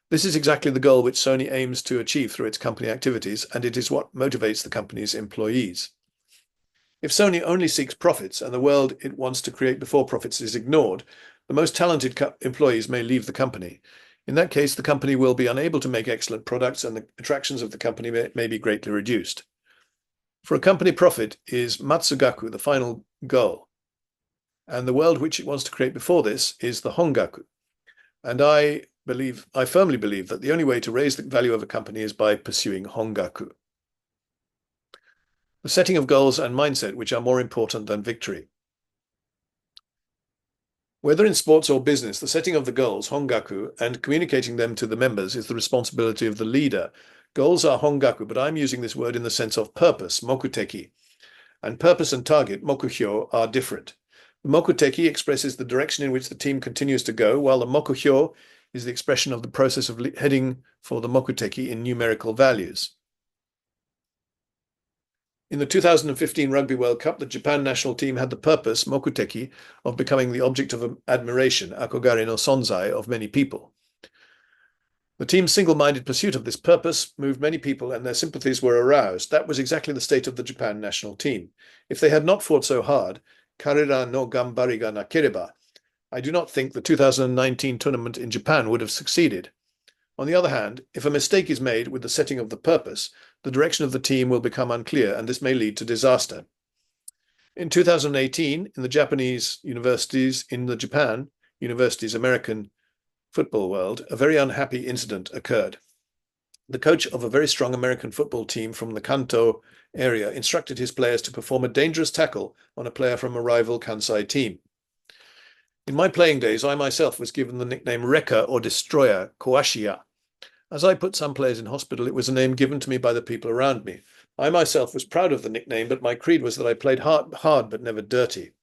This is exactly the goal which Sony aims to achieve through its company activities, and it is what motivates the company's employees. If Sony only seeks profits and the world it wants to create before profits is ignored, the most talented employees may leave the company. In that case, the company will be unable to make excellent products and the attractions of the company may be greatly reduced. For a company, profit is matsugaku, the final goal. And the world which it wants to create before this is the hongaku. And I firmly believe that the only way to raise the value of a company is by pursuing hongaku. The setting of goals and mindset which are more important than victory. Whether in sports or business, the setting of the goals, hongaku, and communicating them to the members is the responsibility of the leader. Goals are hongaku, but I'm using this word in the sense of purpose, mokuteki. And purpose and target, mokuhyo, are different. The mokuteki expresses the direction in which the team continues to go, while the mokuhyo is the expression of the process of heading for the mokuteki in numerical values. In the 2015 Rugby World Cup, the Japan national team had the purpose, mokuteki, of becoming the object of admiration, akogare no sonzai, of many people. The team's single-minded pursuit of this purpose moved many people and their sympathies were aroused. That was exactly the state of the Japan national team. If they had not fought so hard, karera no gambari ga nakereba, I do not think the 2019 tournament in Japan would have succeeded. On the other hand, if a mistake is made with the setting of the purpose, the direction of the team will become unclear, and this may lead to disaster. In 2018, in the Japanese universities, in the Japan universities American football world, a very unhappy incident occurred. The coach of a very strong American football team from the Kanto area instructed his players to perform a dangerous tackle on a player from a rival Kansai team. In my playing days, I myself was given the nickname Wrecker or Destroyer, Koashiya. As I put some players in hospital, it was a name given to me by the people around me. I myself was proud of the nickname, but my creed was that I played hard but never dirty.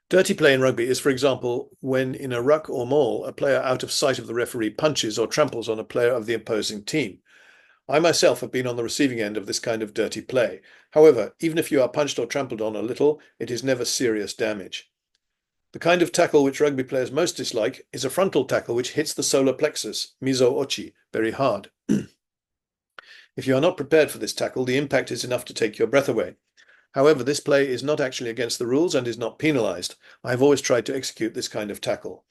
Dirty play in rugby is, for example, when in a ruck or maul, a player out of sight of the referee punches or tramples on a player of the opposing team. I myself have been on the receiving end of this kind of dirty play. However, even if you are punched or trampled on a little, it is never serious damage. The kind of tackle which rugby players most dislike is a frontal tackle which hits the solar plexus, mizo-ochi, very hard. If you are not prepared for this tackle, the impact is enough to take your breath away. However, this play is not actually against the rules and is not penalized. I have always tried to execute this kind of tackle.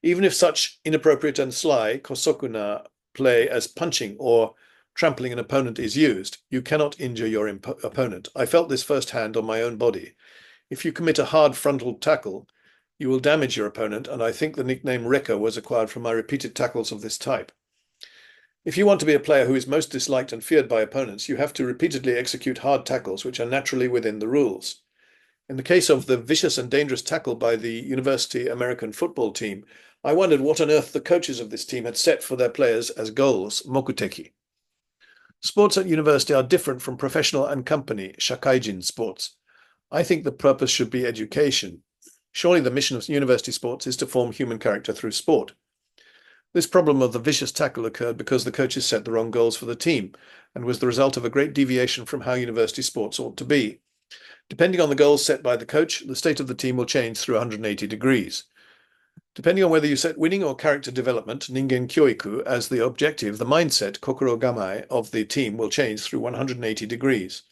Even if such inappropriate and sly kosokuna play as punching or trampling an opponent is used, you cannot injure your opponent. I felt this firsthand on my own body. If you commit a hard frontal tackle, you will damage your opponent, and I think the nickname Wrecker was acquired from my repeated tackles of this type. If you want to be a player who is most disliked and feared by opponents, you have to repeatedly execute hard tackles which are naturally within the rules. In the case of the vicious and dangerous tackle by the University American football team, I wondered what on earth the coaches of this team had set for their players as goals, mokuteki. Sports at university are different from professional and company, shakaijin sports. I think the purpose should be education. Surely the mission of university sports is to form human character through sport. This problem of the vicious tackle occurred because the coaches set the wrong goals for the team and was the result of a great deviation from how university sports ought to be. Depending on the goals set by the coach, the state of the team will change through 180 degrees. Depending on whether you set winning or character development, ningen kyoiku, as the objective, the mindset, kokoro gamae, of the team will change through 180 degrees.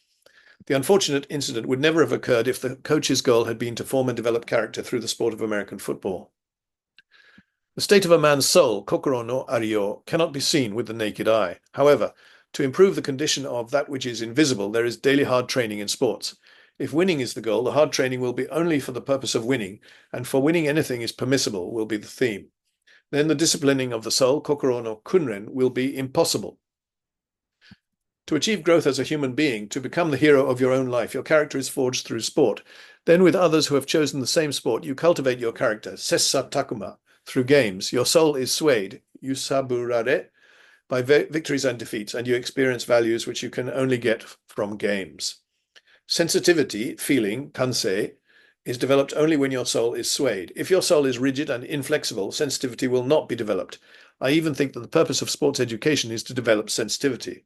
The unfortunate incident would never have occurred if the coach's goal had been to form and develop character through the sport of American football. The state of a man's soul, kokoro no ario, cannot be seen with the naked eye. However, to improve the condition of that which is invisible, there is daily hard training in sports. If winning is the goal, the hard training will be only for the purpose of winning, and for winning anything is permissible will be the theme. Then the disciplining of the soul, kokoro no kunren, will be impossible. To achieve growth as a human being, to become the hero of your own life, your character is forged through sport. Then with others who have chosen the same sport, you cultivate your character, sessa takuma, through games. Your soul is swayed, yusaburare, by victories and defeats, and you experience values which you can only get from games. Sensitivity, feeling, kansei, is developed only when your soul is swayed. If your soul is rigid and inflexible, sensitivity will not be developed. I even think that the purpose of sports education is to develop sensitivity.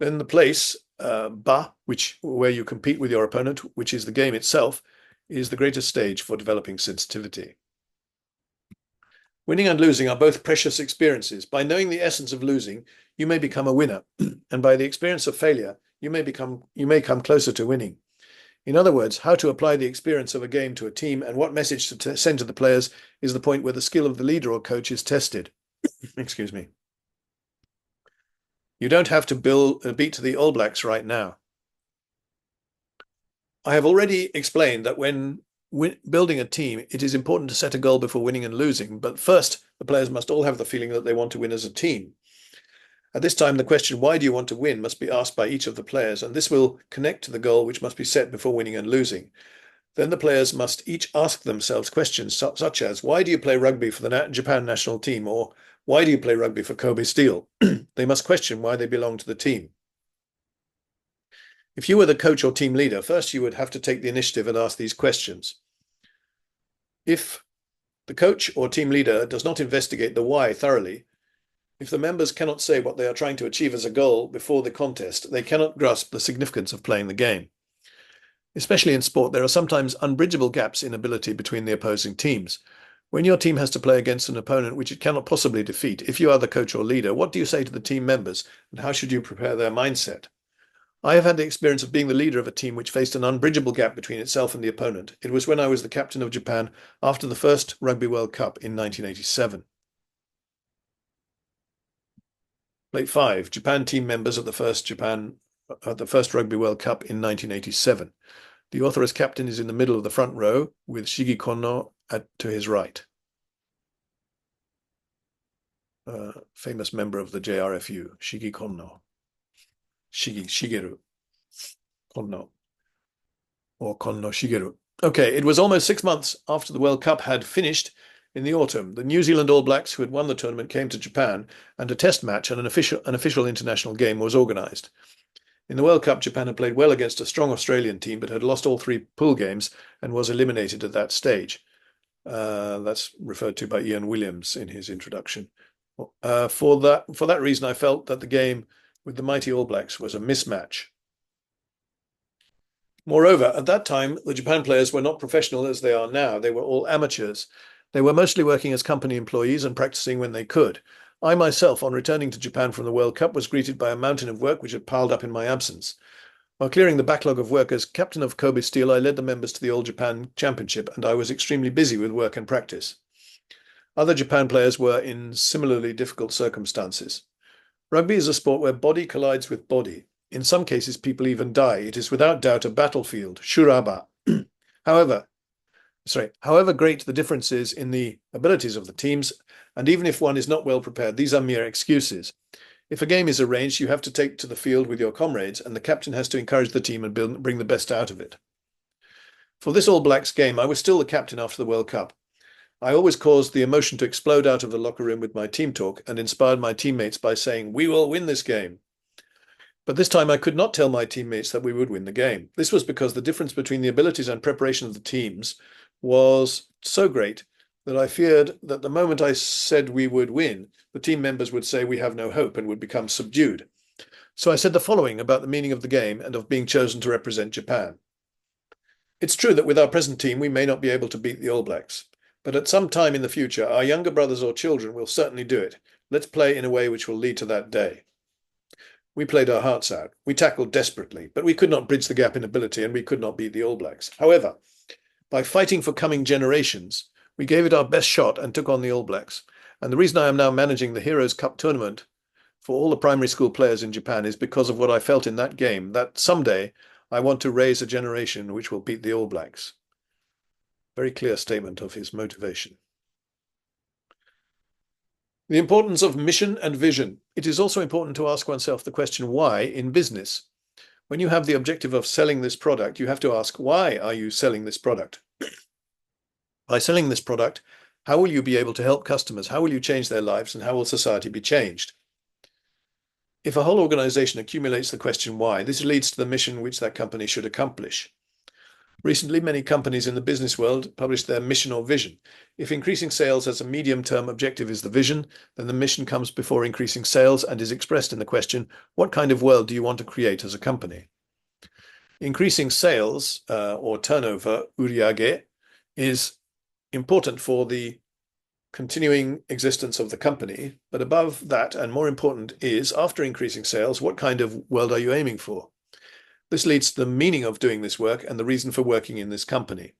Then the place, ba, where you compete with your opponent, which is the game itself, is the greatest stage for developing sensitivity. Winning and losing are both precious experiences. By knowing the essence of losing, you may become a winner, and by the experience of failure, you may come closer to winning. In other words, how to apply the experience of a game to a team and what message to send to the players is the point where the skill of the leader or coach is tested. Excuse me. You don't have to beat the All Blacks right now. I have already explained that when building a team, it is important to set a goal before winning and losing, but first, the players must all have the feeling that they want to win as a team. At this time, the question, why do you want to win, must be asked by each of the players, and this will connect to the goal which must be set before winning and losing. Then the players must each ask themselves questions such as, why do you play rugby for the Japan national team? Or why do you play rugby for Kobe Steel? They must question why they belong to the team. If you were the coach or team leader, first you would have to take the initiative and ask these questions. If the coach or team leader does not investigate the why thoroughly, if the members cannot say what they are trying to achieve as a goal before the contest, they cannot grasp the significance of playing the game. Especially in sport, there are sometimes unbridgeable gaps in ability between the opposing teams. When your team has to play against an opponent which it cannot possibly defeat, if you are the coach or leader, what do you say to the team members, and how should you prepare their mindset? I have had the experience of being the leader of a team which faced an unbridgeable gap between itself and the opponent. It was when I was the captain of Japan after the first Rugby World Cup in 1987. Plate 5, Japan team members at the first Rugby World Cup in 1987. The author as captain is in the middle of the front row with Shigi Konno to his right. Famous member of the JRFU, Shigi Konno. Shigeru Konno, or Konno Shigeru. Okay, it was almost 6 months after the World Cup had finished in the autumn. The New Zealand All Blacks, who had won the tournament, came to Japan, and a test match and an official international game was organised. In the World Cup, Japan had played well against a strong Australian team, but had lost all 3 pool games and was eliminated at that stage. That's referred to by Ian Williams in his introduction. For that reason, I felt that the game with the mighty All Blacks was a mismatch. Moreover, at that time, the Japan players were not professional as they are now. They were all amateurs. They were mostly working as company employees and practicing when they could. I myself, on returning to Japan from the World Cup, was greeted by a mountain of work which had piled up in my absence. While clearing the backlog of work as captain of Kobe Steel, I led the members to the All Japan Championship, and I was extremely busy with work and practice. Other Japan players were in similarly difficult circumstances. Rugby is a sport where body collides with body. In some cases, people even die. It is without doubt a battlefield, shuraba. However great the differences in the abilities of the teams, and even if one is not well prepared, these are mere excuses. If a game is arranged, you have to take to the field with your comrades, and the captain has to encourage the team and bring the best out of it. For this All Blacks game, I was still the captain after the World Cup. I always caused the emotion to explode out of the locker room with my team talk and inspired my teammates by saying, "We will win this game." But this time I could not tell my teammates that we would win the game. This was because the difference between the abilities and preparation of the teams was so great that I feared that the moment I said we would win, the team members would say we have no hope and would become subdued. So I said the following about the meaning of the game and of being chosen to represent Japan. It's true that with our present team, we may not be able to beat the All Blacks, but at some time in the future, our younger brothers or children will certainly do it. Let's play in a way which will lead to that day. We played our hearts out. We tackled desperately, but we could not bridge the gap in ability and we could not beat the All Blacks. However, by fighting for coming generations, we gave it our best shot and took on the All Blacks. And the reason I am now managing the Heroes Cup tournament for all the primary school players in Japan is because of what I felt in that game, that someday I want to raise a generation which will beat the All Blacks. Very clear statement of his motivation. The importance of mission and vision. It is also important to ask oneself the question why in business. When you have the objective of selling this product, you have to ask, why are you selling this product? By selling this product, how will you be able to help customers? How will you change their lives? And how will society be changed? If a whole organization accumulates the question why, this leads to the mission which that company should accomplish. Recently, many companies in the business world publish their mission or vision. If increasing sales as a medium-term objective is the vision, then the mission comes before increasing sales and is expressed in the question, what kind of world do you want to create as a company? Increasing sales or turnover, uriage, is important for the continuing existence of the company, but above that and more important is, after increasing sales, what kind of world are you aiming for? This leads to the meaning of doing this work and the reason for working in this company.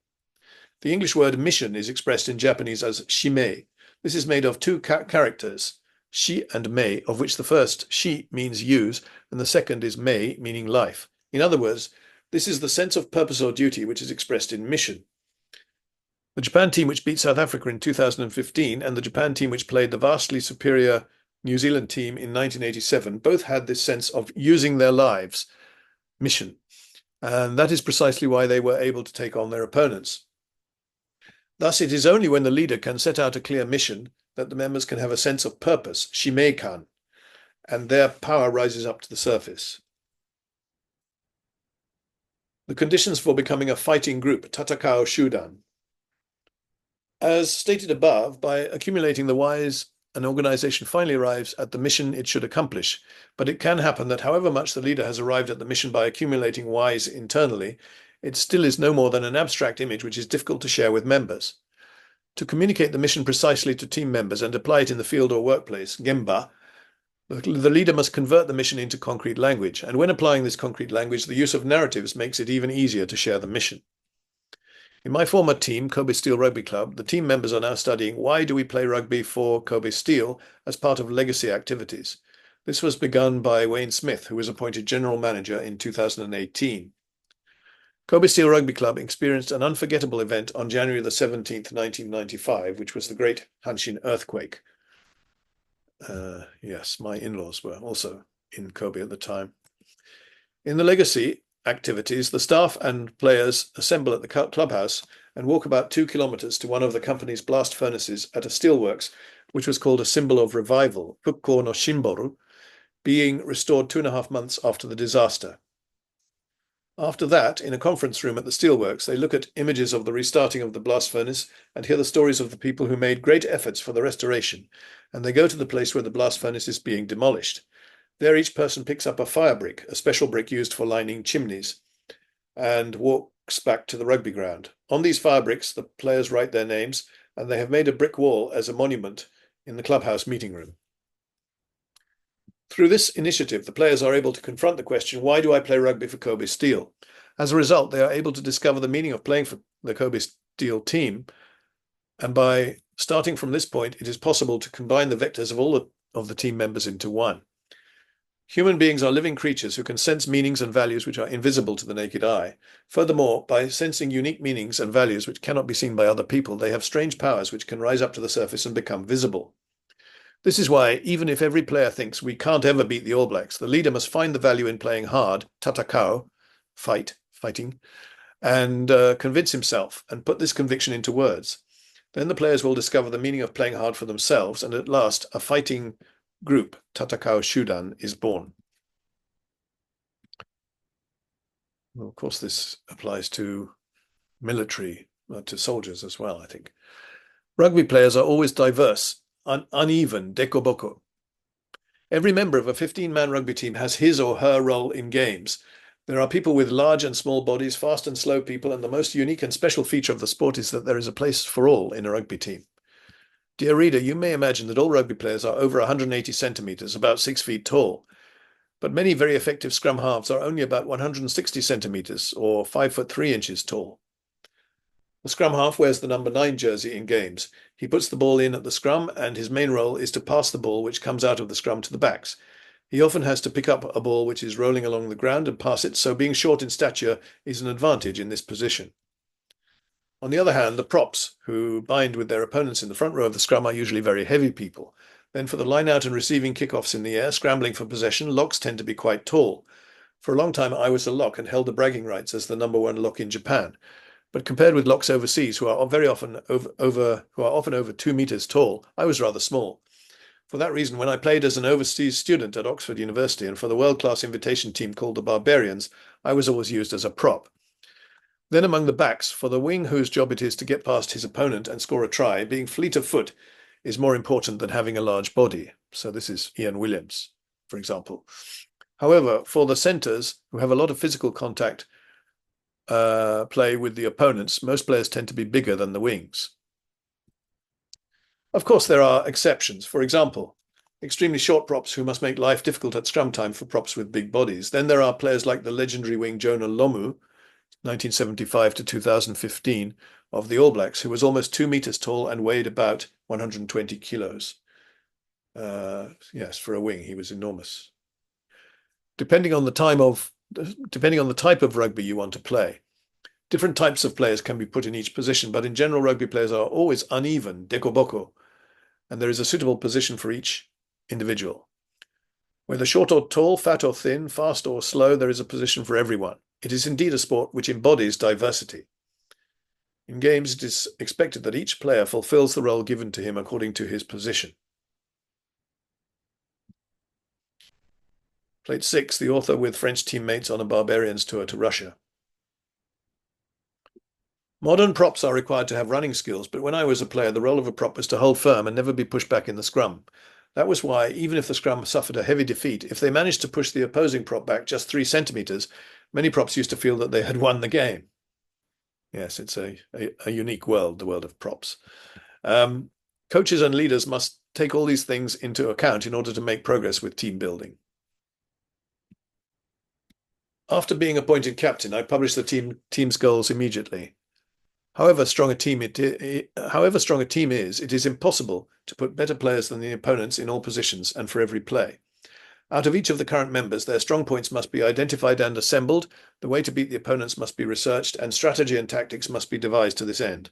The English word mission is expressed in Japanese as shimei. This is made of 2 characters, shi and mei, of which the first, shi, means use, and the second is mei, meaning life. In other words, this is the sense of purpose or duty which is expressed in mission. The Japan team which beat South Africa in 2015 and the Japan team which played the vastly superior New Zealand team in 1987 both had this sense of using their lives, mission. And that is precisely why they were able to take on their opponents. Thus, it is only when the leader can set out a clear mission that the members can have a sense of purpose, shimei-kan, and their power rises up to the surface. The conditions for becoming a fighting group, tatakao shudan. As stated above, by accumulating the whys, an organization finally arrives at the mission it should accomplish, but it can happen that however much the leader has arrived at the mission by accumulating whys internally, it still is no more than an abstract image which is difficult to share with members. To communicate the mission precisely to team members and apply it in the field or workplace, gemba, the leader must convert the mission into concrete language, and when applying this concrete language, the use of narratives makes it even easier to share the mission. In my former team, Kobe Steel Rugby Club, the team members are now studying why do we play rugby for Kobe Steel as part of legacy activities. This was begun by Wayne Smith, who was appointed General Manager in 2018. Kobe Steel Rugby Club experienced an unforgettable event on January the 17th, 1995, which was the Great Hanshin Earthquake. Yes, my in-laws were also in Kobe at the time. In the legacy activities, the staff and players assemble at the clubhouse and walk about 2 kilometers to one of the company's blast furnaces at a steelworks, which was called a symbol of revival, Fukko no Shimboru, being restored 2.5 months after the disaster. After that, in a conference room at the steelworks, they look at images of the restarting of the blast furnace and hear the stories of the people who made great efforts for the restoration, and they go to the place where the blast furnace is being demolished. There each person picks up a fire brick, a special brick used for lining chimneys, and walks back to the rugby ground. On these fire bricks, the players write their names, and they have made a brick wall as a monument in the clubhouse meeting room. Through this initiative, the players are able to confront the question, why do I play rugby for Kobe Steel? As a result, they are able to discover the meaning of playing for the Kobe Steel team. And by starting from this point, it is possible to combine the vectors of all of the team members into one. Human beings are living creatures who can sense meanings and values which are invisible to the naked eye. Furthermore, by sensing unique meanings and values which cannot be seen by other people, they have strange powers which can rise up to the surface and become visible. This is why, even if every player thinks we can't ever beat the All Blacks, the leader must find the value in playing hard, tatakao, fighting, and convince himself and put this conviction into words. Then the players will discover the meaning of playing hard for themselves, and at last, a fighting group, tatakao shudan, is born. Well, of course, this applies to military, to soldiers as well, I think. Rugby players are always diverse, uneven, dekoboko. Every member of a 15-man rugby team has his or her role in games. There are people with large and small bodies, fast and slow people, and the most unique and special feature of the sport is that there is a place for all in a rugby team. Dear reader, you may imagine that all rugby players are over 180 centimetres, about 6 feet tall, but many very effective scrum halves are only about 160 centimetres, or 5'3" tall. The scrum half wears the number 9 jersey in games. He puts the ball in at the scrum, and his main role is to pass the ball which comes out of the scrum to the backs. He often has to pick up a ball which is rolling along the ground and pass it, so being short in stature is an advantage in this position. On the other hand, the props, who bind with their opponents in the front row of the scrum, are usually very heavy people. Then for the line-out and receiving kickoffs in the air, scrambling for possession, locks tend to be quite tall. For a long time I was a lock and held the bragging rights as the number 1 lock in Japan. But compared with locks overseas, who are very often over 2 meters tall, I was rather small. For that reason, when I played as an overseas student at Oxford University and for the world-class invitation team called the Barbarians, I was always used as a prop. Then among the backs, for the wing whose job it is to get past his opponent and score a try, being fleet of foot is more important than having a large body. So this is Ian Williams, for example. However, for the centres, who have a lot of physical contact, play with the opponents, most players tend to be bigger than the wings. Of course, there are exceptions. For example, extremely short props who must make life difficult at scrum time for props with big bodies. Then there are players like the legendary wing Jonah Lomu, 1975 to 2015, of the All Blacks, who was almost 2 meters tall and weighed about 120 kilos. Yes, for a wing, he was enormous. Depending on the type of rugby you want to play, different types of players can be put in each position, but in general, rugby players are always uneven, dekoboko, and there is a suitable position for each individual. Whether short or tall, fat or thin, fast or slow, there is a position for everyone. It is indeed a sport which embodies diversity. In games, it is expected that each player fulfills the role given to him according to his position. Plate 6, the author with French teammates on a Barbarians tour to Russia. Modern props are required to have running skills, but when I was a player, the role of a prop was to hold firm and never be pushed back in the scrum. That was why, even if the scrum suffered a heavy defeat, if they managed to push the opposing prop back just 3 centimetres, many props used to feel that they had won the game. Yes, it's a unique world, the world of props. Coaches and leaders must take all these things into account in order to make progress with team building. After being appointed captain, I published the team's goals immediately. However strong a team is, it is impossible to put better players than the opponents in all positions and for every play. Out of each of the current members, their strong points must be identified and assembled, the way to beat the opponents must be researched, and strategy and tactics must be devised to this end.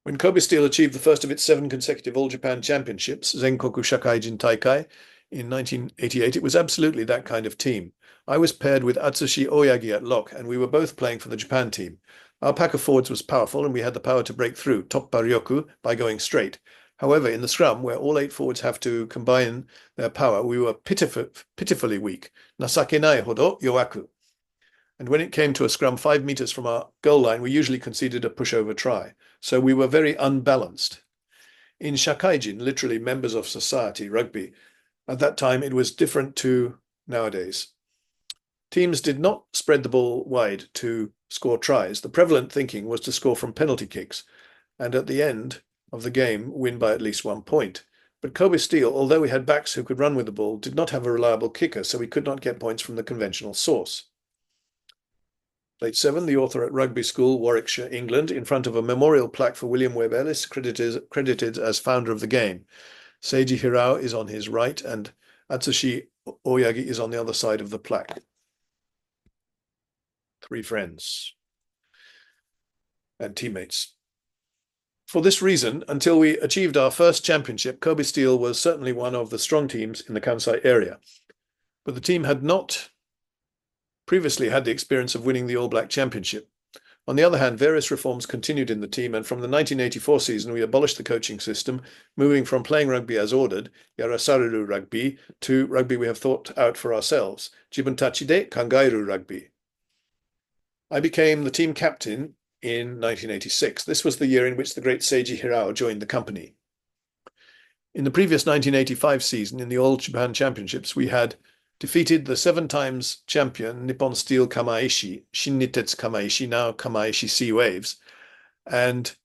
When Kobe Steel achieved the first of its 7 consecutive All-Japan Championships, Zenkoku Shakaijin Taikai, in 1988, it was absolutely that kind of team. I was paired with Atsushi Oyagi at lock, and we were both playing for the Japan team. Our pack of forwards was powerful, and we had the power to break through, toppa ryoku, by going straight. However, in the scrum, where all 8 forwards have to combine their power, we were pitifully weak. Nasakenai hodo yowaku. And when it came to a scrum 5 meters from our goal line, we usually conceded a pushover try. So we were very unbalanced. In Shakaijin, literally members of society, rugby, at that time it was different to nowadays. Teams did not spread the ball wide to score tries. The prevalent thinking was to score from penalty kicks, and at the end of the game, win by at least 1 point. But Kobe Steel, although we had backs who could run with the ball, did not have a reliable kicker, so we could not get points from the conventional source. Late 7, the author at Rugby School, Warwickshire, England, in front of a memorial plaque for William Webb Ellis, credited as founder of the game. Seiji Hirao is on his right, and Atsushi Oyagi is on the other side of the plaque. 3 friends and teammates. For this reason, until we achieved our first championship, Kobe Steel was certainly one of the strong teams in the Kansai area. But the team had not previously had the experience of winning the All Black Championship. On the other hand, various reforms continued in the team, and from the 1984 season, we abolished the coaching system, moving from playing rugby as ordered, Yarasaru rugby, to rugby we have thought out for ourselves, Jibun tachi de kangairu rugby. I became the team captain in 1986. This was the year in which the great Seiji Hirao joined the company. In the previous 1985 season, in the All Japan Championships, we had defeated the 7 times champion Nippon Steel Kamaishi, Shin-Nitetsu Kamaishi, now Kamaishi Sea Waves, and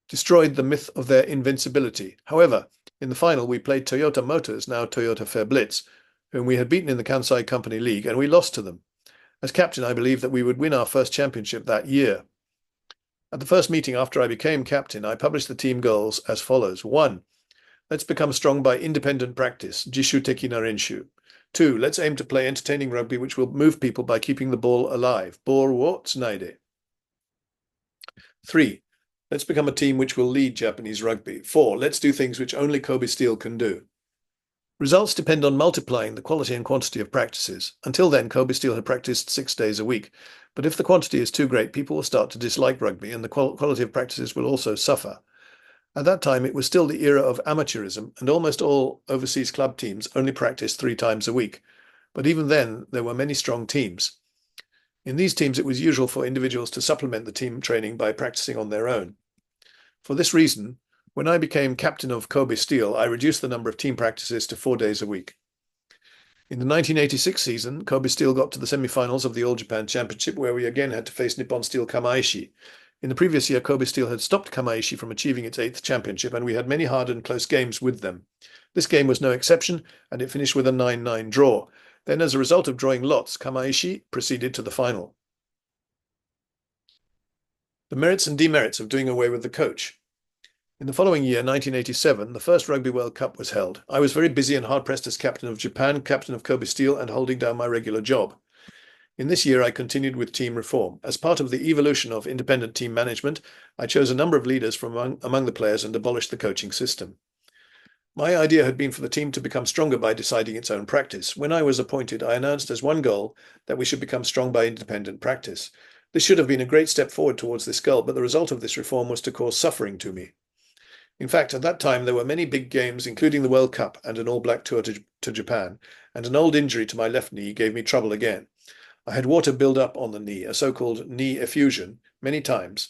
destroyed the myth of their invincibility. However, in the final, we played Toyota Motors, now Toyota Fair Blitz, whom we had beaten in the Kansai Company League, and we lost to them. As captain, I believed that we would win our first championship that year. At the first meeting after I became captain, I published the team goals as follows. 1. Let's become strong by independent practice, jishu teki na renshu. 2. Let's aim to play entertaining rugby which will move people by keeping the ball alive. Ball wo tsunaide. 3. Let's become a team which will lead Japanese rugby. 4. Let's do things which only Kobe Steel can do. Results depend on multiplying the quality and quantity of practices. Until then, Kobe Steel had practiced 6 days a week. But if the quantity is too great, people will start to dislike rugby, and the quality of practices will also suffer. At that time, it was still the era of amateurism, and almost all overseas club teams only practiced 3 times a week. But even then, there were many strong teams. In these teams, it was usual for individuals to supplement the team training by practicing on their own. For this reason, when I became captain of Kobe Steel, I reduced the number of team practices to 4 days a week. In the 1986 season, Kobe Steel got to the semi-finals of the All Japan Championship, where we again had to face Nippon Steel Kamaishi. In the previous year, Kobe Steel had stopped Kamaishi from achieving its 8th championship, and we had many hard and close games with them. This game was no exception, and it finished with a 9-9 draw. Then, as a result of drawing lots, Kamaishi proceeded to the final. The merits and demerits of doing away with the coach. In the following year, 1987, the first Rugby World Cup was held. I was very busy and hard-pressed as captain of Japan, captain of Kobe Steel, and holding down my regular job. In this year, I continued with team reform. As part of the evolution of independent team management, I chose a number of leaders from among the players and abolished the coaching system. My idea had been for the team to become stronger by deciding its own practice. When I was appointed, I announced as one goal that we should become strong by independent practice. This should have been a great step forward towards this goal, but the result of this reform was to cause suffering to me. In fact, at that time, there were many big games, including the World Cup and an all-black tour to Japan, and an old injury to my left knee gave me trouble again. I had water build up on the knee, a so-called knee effusion, many times.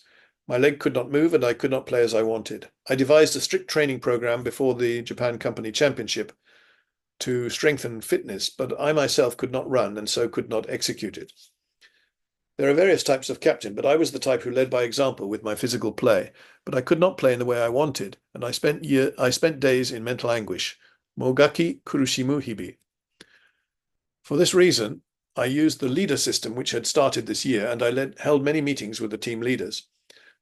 My leg could not move and I could not play as I wanted. I devised a strict training program before the Japan Company Championship to strengthen fitness, but I myself could not run and so could not execute it. There are various types of captain, but I was the type who led by example with my physical play, but I could not play in the way I wanted, and I spent days in mental anguish. Mogaki kurushimu hibi. For this reason, I used the leader system which had started this year, and I held many meetings with the team leaders.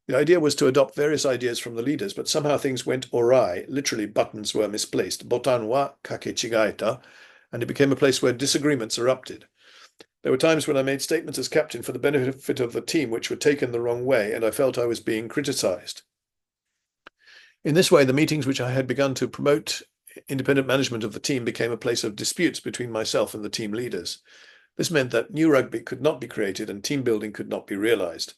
The idea was to adopt various ideas from the leaders, but somehow things went awry. Literally, buttons were misplaced. Botan wa kakechigaeta, and it became a place where disagreements erupted. There were times when I made statements as captain for the benefit of the team which were taken the wrong way, and I felt I was being criticized. In this way, the meetings which I had begun to promote independent management of the team became a place of disputes between myself and the team leaders. This meant that new rugby could not be created and team building could not be realized.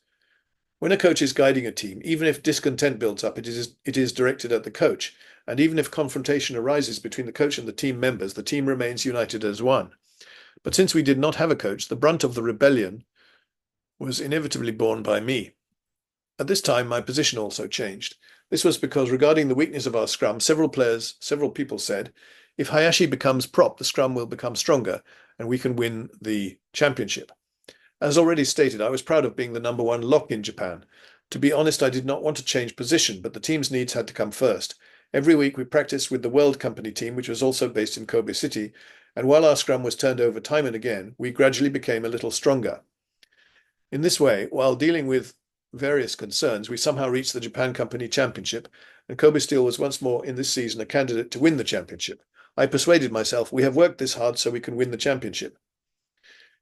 When a coach is guiding a team, even if discontent builds up, it is directed at the coach. And even if confrontation arises between the coach and the team members, the team remains united as one. But since we did not have a coach, the brunt of the rebellion was inevitably borne by me. At this time, my position also changed. This was because regarding the weakness of our scrum, several people said, if Hayashi becomes prop, the scrum will become stronger and we can win the championship. As already stated, I was proud of being the #1 lock in Japan. To be honest, I did not want to change position, but the team's needs had to come first. Every week we practiced with the World Company team, which was also based in Kobe City, and while our scrum was turned over time and again, we gradually became a little stronger. In this way, while dealing with various concerns, we somehow reached the Japan Company Championship, and Kobe Steel was once more in this season a candidate to win the championship. I persuaded myself, we have worked this hard so we can win the championship.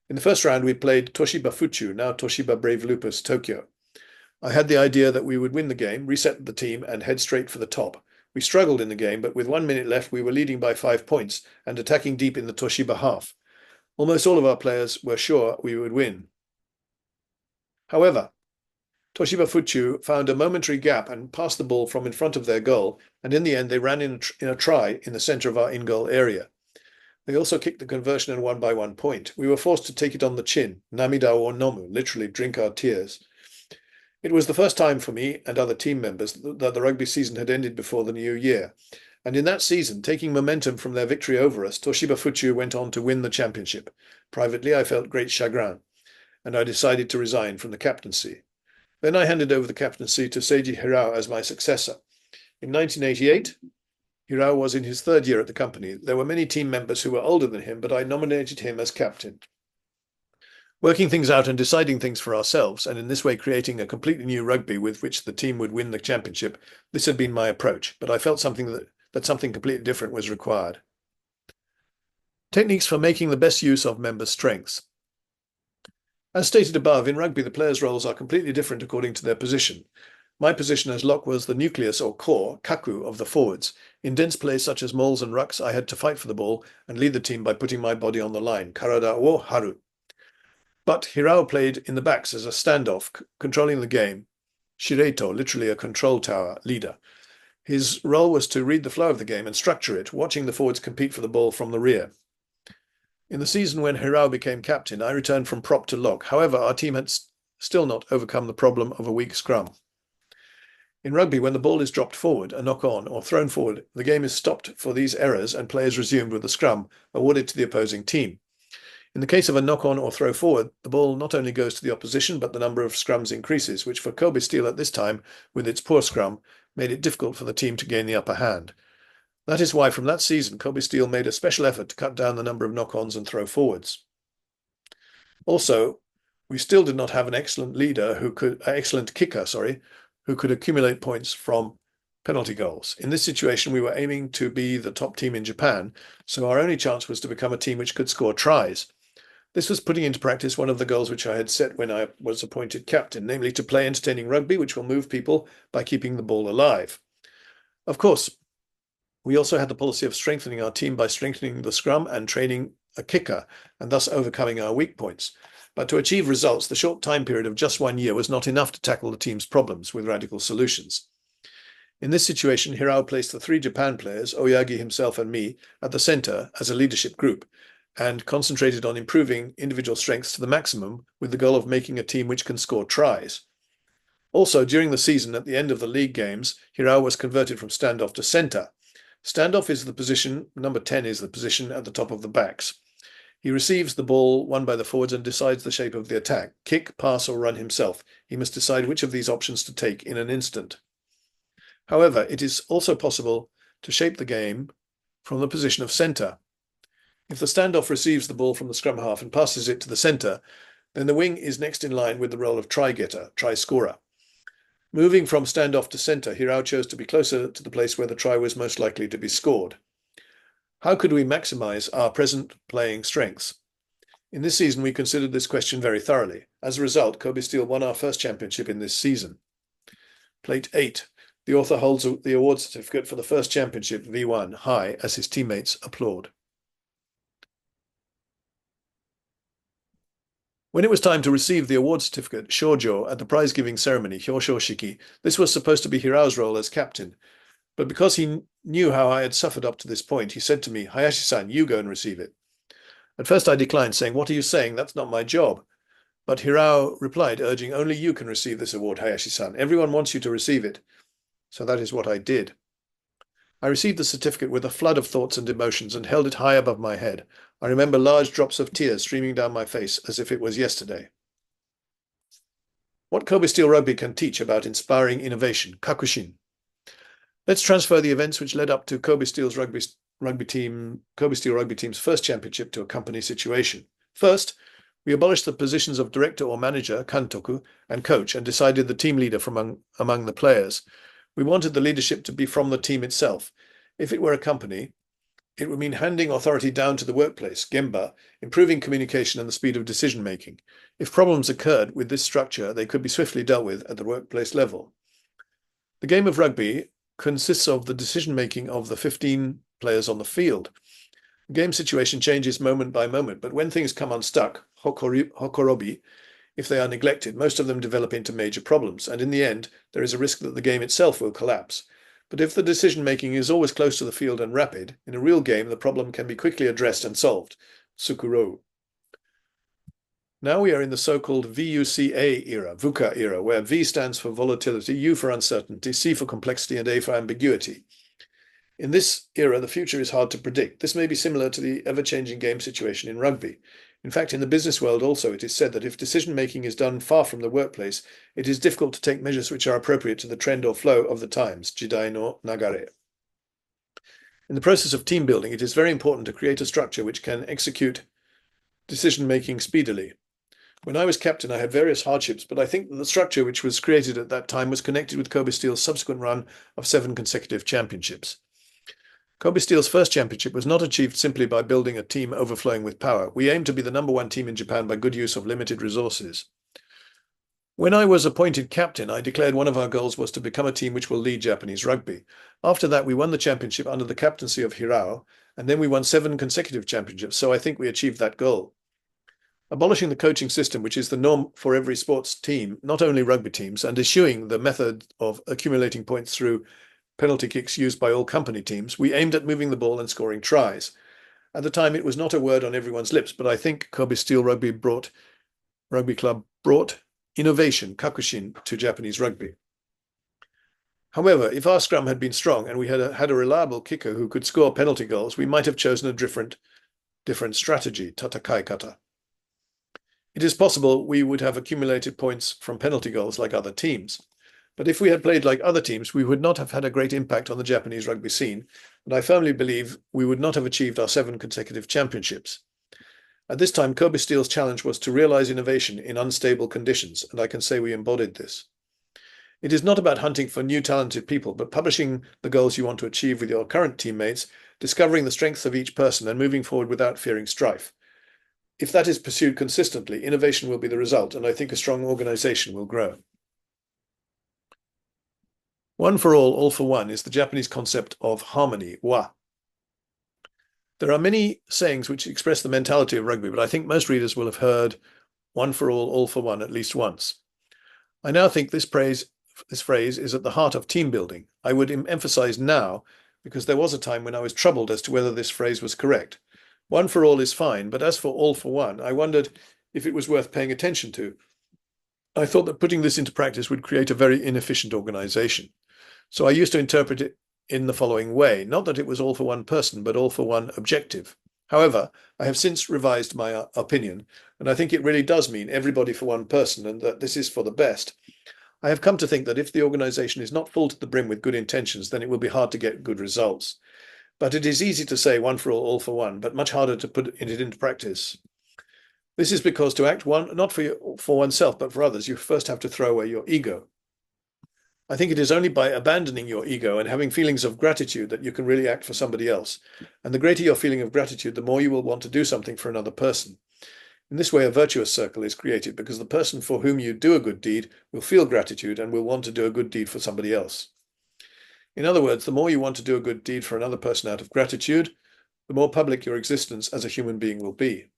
In the first round, we played Toshiba Fuchu, now Toshiba Brave Lupus Tokyo. I had the idea that we would win the game, reset the team, and head straight for the top. We struggled in the game, but with 1 minute left, we were leading by 5 points and attacking deep in the Toshiba half. Almost all of our players were sure we would win. However, Toshiba Fuchu found a momentary gap and passed the ball from in front of their goal, and in the end, they ran in a try in the centre of our in-goal area. They also kicked the conversion and won by 1 point. We were forced to take it on the chin, namida or nomu, literally drink our tears. It was the first time for me and other team members that the rugby season had ended before the new year. And in that season, taking momentum from their victory over us, Toshiba Fuchu went on to win the championship. Privately, I felt great chagrin, and I decided to resign from the captaincy. Then I handed over the captaincy to Seiji Hirao as my successor. In 1988, Hirao was in his 3rd year at the company. There were many team members who were older than him, but I nominated him as captain. Working things out and deciding things for ourselves, and in this way creating a completely new rugby with which the team would win the championship, this had been my approach, but I felt that something completely different was required. Techniques for making the best use of members' strengths. As stated above, in rugby the players' roles are completely different according to their position. My position as lock was the nucleus or core, kaku, of the forwards. In dense plays such as mauls and rucks, I had to fight for the ball and lead the team by putting my body on the line, karada wo haru. But Hirao played in the backs as a standoff, controlling the game. Shireito, literally a control tower, leader. His role was to read the flow of the game and structure it, watching the forwards compete for the ball from the rear. In the season when Hirao became captain, I returned from prop to lock. However, our team had still not overcome the problem of a weak scrum. In rugby, when the ball is dropped forward, a knock-on, or thrown forward, the game is stopped for these errors and play is resumed with the scrum awarded to the opposing team. In the case of a knock-on or throw forward, the ball not only goes to the opposition, but the number of scrums increases, which for Kobe Steel at this time, with its poor scrum, made it difficult for the team to gain the upper hand. That is why from that season, Kobe Steel made a special effort to cut down the number of knock-ons and throw forwards. Also, we still did not have an excellent kicker, who could accumulate points from penalty goals. In this situation, we were aiming to be the top team in Japan, so our only chance was to become a team which could score tries. This was putting into practice one of the goals which I had set when I was appointed captain, namely to play entertaining rugby, which will move people by keeping the ball alive. Of course, we also had the policy of strengthening our team by strengthening the scrum and training a kicker, and thus overcoming our weak points. But to achieve results, the short time period of just 1 year was not enough to tackle the team's problems with radical solutions. In this situation, Hirao placed the 3 Japan players, Oyagi himself and me, at the centre as a leadership group, and concentrated on improving individual strengths to the maximum with the goal of making a team which can score tries. Also, during the season, at the end of the league games, Hirao was converted from standoff to centre. Standoff is the position, number 10 is the position at the top of the backs. He receives the ball won by the forwards and decides the shape of the attack, kick, pass or run himself. He must decide which of these options to take in an instant. However, it is also possible to shape the game from the position of centre. If the standoff receives the ball from the scrum half and passes it to the centre, then the wing is next in line with the role of try-getter, try-scorer. Moving from standoff to centre, Hirao chose to be closer to the place where the try was most likely to be scored. How could we maximise our present playing strengths? In this season, we considered this question very thoroughly. As a result, Kobe Steel won our first championship in this season. Plate 8. The author holds the award certificate for the first championship, V1, high, as his teammates applaud. When it was time to receive the award certificate, shoujo, at the prize-giving ceremony, Hyoshoshiki, this was supposed to be Hirao's role as captain. But because he knew how I had suffered up to this point, he said to me, Hayashi-san, you go and receive it. At first I declined, saying, what are you saying? That's not my job. But Hirao replied, urging, only you can receive this award, Hayashi-san. Everyone wants you to receive it. So that is what I did. I received the certificate with a flood of thoughts and emotions and held it high above my head. I remember large drops of tears streaming down my face as if it was yesterday. What Kobe Steel Rugby can teach about inspiring innovation, kakushin. Let's transfer the events which led up to Kobe Steel Rugby Team's first championship to a company situation. First, we abolished the positions of director or manager, kantoku, and coach, and decided the team leader from among the players. We wanted the leadership to be from the team itself. If it were a company, it would mean handing authority down to the workplace, gemba, improving communication and the speed of decision-making. If problems occurred with this structure, they could be swiftly dealt with at the workplace level. The game of rugby consists of the decision-making of the 15 players on the field. The game situation changes moment by moment, but when things come unstuck, hokorobi, if they are neglected, most of them develop into major problems, and in the end, there is a risk that the game itself will collapse. But if the decision-making is always close to the field and rapid, in a real game, the problem can be quickly addressed and solved. Tsukuro. Now we are in the so-called VUCA era, VUCA era, where V stands for volatility, U for uncertainty, C for complexity, and A for ambiguity. In this era, the future is hard to predict. This may be similar to the ever-changing game situation in rugby. In fact, in the business world also, it is said that if decision-making is done far from the workplace, it is difficult to take measures which are appropriate to the trend or flow of the times, jidai no nagare. In the process of team building, it is very important to create a structure which can execute decision-making speedily. When I was captain, I had various hardships, but I think that the structure which was created at that time was connected with Kobe Steel's subsequent run of 7 consecutive championships. Kobe Steel's first championship was not achieved simply by building a team overflowing with power. We aimed to be the #1 team in Japan by good use of limited resources. When I was appointed captain, I declared one of our goals was to become a team which will lead Japanese rugby. After that, we won the championship under the captaincy of Hirao, and then we won 7 consecutive championships, so I think we achieved that goal. Abolishing the coaching system, which is the norm for every sports team, not only rugby teams, and eschewing the method of accumulating points through penalty kicks used by all company teams, we aimed at moving the ball and scoring tries. At the time, it was not a word on everyone's lips, but I think Kobe Steel Rugby Club brought innovation, kakushin, to Japanese rugby. However, if our scrum had been strong and we had a reliable kicker who could score penalty goals, we might have chosen a different strategy, tatakai kata. It is possible we would have accumulated points from penalty goals like other teams. But if we had played like other teams, we would not have had a great impact on the Japanese rugby scene, and I firmly believe we would not have achieved our 7 consecutive championships. At this time, Kobe Steel's challenge was to realize innovation in unstable conditions, and I can say we embodied this. It is not about hunting for new talented people, but publishing the goals you want to achieve with your current teammates, discovering the strengths of each person, and moving forward without fearing strife. If that is pursued consistently, innovation will be the result, and I think a strong organization will grow. One for all for one is the Japanese concept of harmony, wa. There are many sayings which express the mentality of rugby, but I think most readers will have heard one for all for one at least once. I now think this phrase is at the heart of team building. I would emphasize now, because there was a time when I was troubled as to whether this phrase was correct. One for all is fine, but as for all for one, I wondered if it was worth paying attention to. I thought that putting this into practice would create a very inefficient organization. So I used to interpret it in the following way, not that it was all for one person, but all for one objective. However, I have since revised my opinion, and I think it really does mean everybody for one person, and that this is for the best. I have come to think that if the organization is not full to the brim with good intentions, then it will be hard to get good results. But it is easy to say one for all for one, but much harder to put it into practice. This is because to act not for oneself, but for others, you first have to throw away your ego. I think it is only by abandoning your ego and having feelings of gratitude that you can really act for somebody else. And the greater your feeling of gratitude, the more you will want to do something for another person. In this way, a virtuous circle is created because the person for whom you do a good deed will feel gratitude and will want to do a good deed for somebody else. In other words, the more you want to do a good deed for another person out of gratitude, the more public your existence as a human being will be.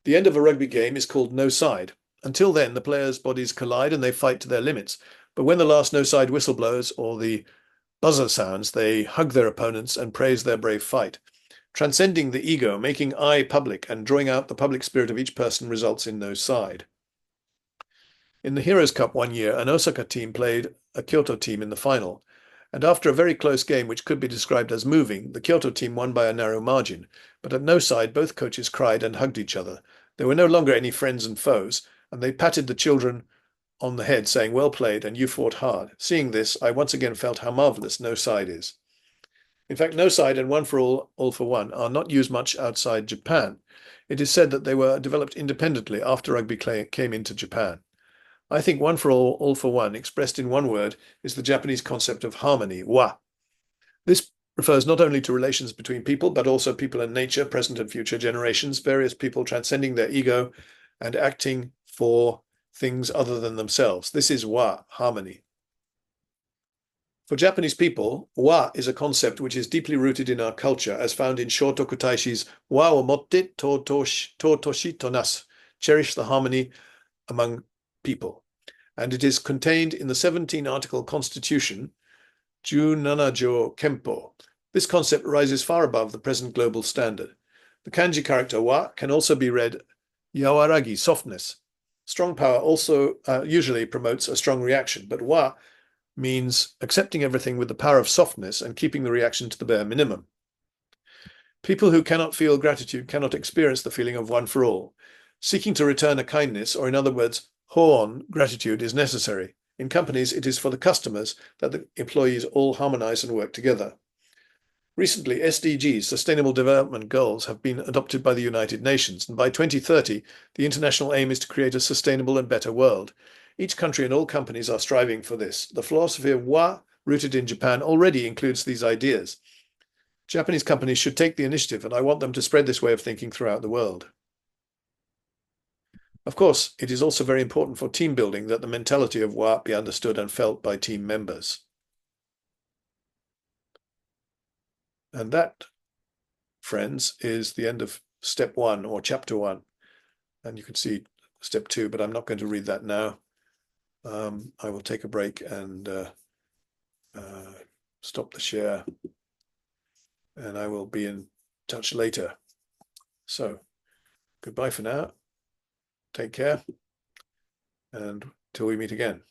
The end of a rugby game is called no side. Until then, the players' bodies collide and they fight to their limits. But when the last no side whistle blows or the buzzer sounds, they hug their opponents and praise their brave fight. Transcending the ego, making I public, and drawing out the public spirit of each person results in no side. In the Heroes Cup one year, an Osaka team played a Kyoto team in the final. And after a very close game, which could be described as moving, the Kyoto team won by a narrow margin. But at no side, both coaches cried and hugged each other. There were no longer any friends and foes, and they patted the children on the head, saying, "Well played, and you fought hard." Seeing this, I once again felt how marvellous no side is. In fact, no side and one for all for one are not used much outside Japan. It is said that they were developed independently after rugby came into Japan. I think one for all for one, expressed in one word, is the Japanese concept of harmony, wa. This refers not only to relations between people, but also people and nature, present and future generations, various people transcending their ego and acting for things other than themselves. This is wa, harmony. For Japanese people, wa is a concept which is deeply rooted in our culture, as found in Shotoku Taishi's wa o motte to toshi to nasu, cherish the harmony among people. And it is contained in the 17-article Constitution, Junanajo Kempo. This concept rises far above the present global standard. The kanji character wa can also be read yawaragi, softness. Strong power also usually promotes a strong reaction, but wa means accepting everything with the power of softness and keeping the reaction to the bare minimum. People who cannot feel gratitude cannot experience the feeling of one for all. Seeking to return a kindness, or in other words, hoon, gratitude, is necessary. In companies, it is for the customers that the employees all harmonize and work together. Recently, SDGs, Sustainable Development Goals, have been adopted by the United Nations, and by 2030, the international aim is to create a sustainable and better world. Each country and all companies are striving for this. The philosophy of wa, rooted in Japan, already includes these ideas. Japanese companies should take the initiative, and I want them to spread this way of thinking throughout the world. Of course, it is also very important for team building that the mentality of wa be understood and felt by team members. And that, friends, is the end of step 1 or chapter 1. And you can see step 2, but I'm not going to read that now. I will take a break and stop the share, and I will be in touch later. So, goodbye for now. Take care, and till we meet again.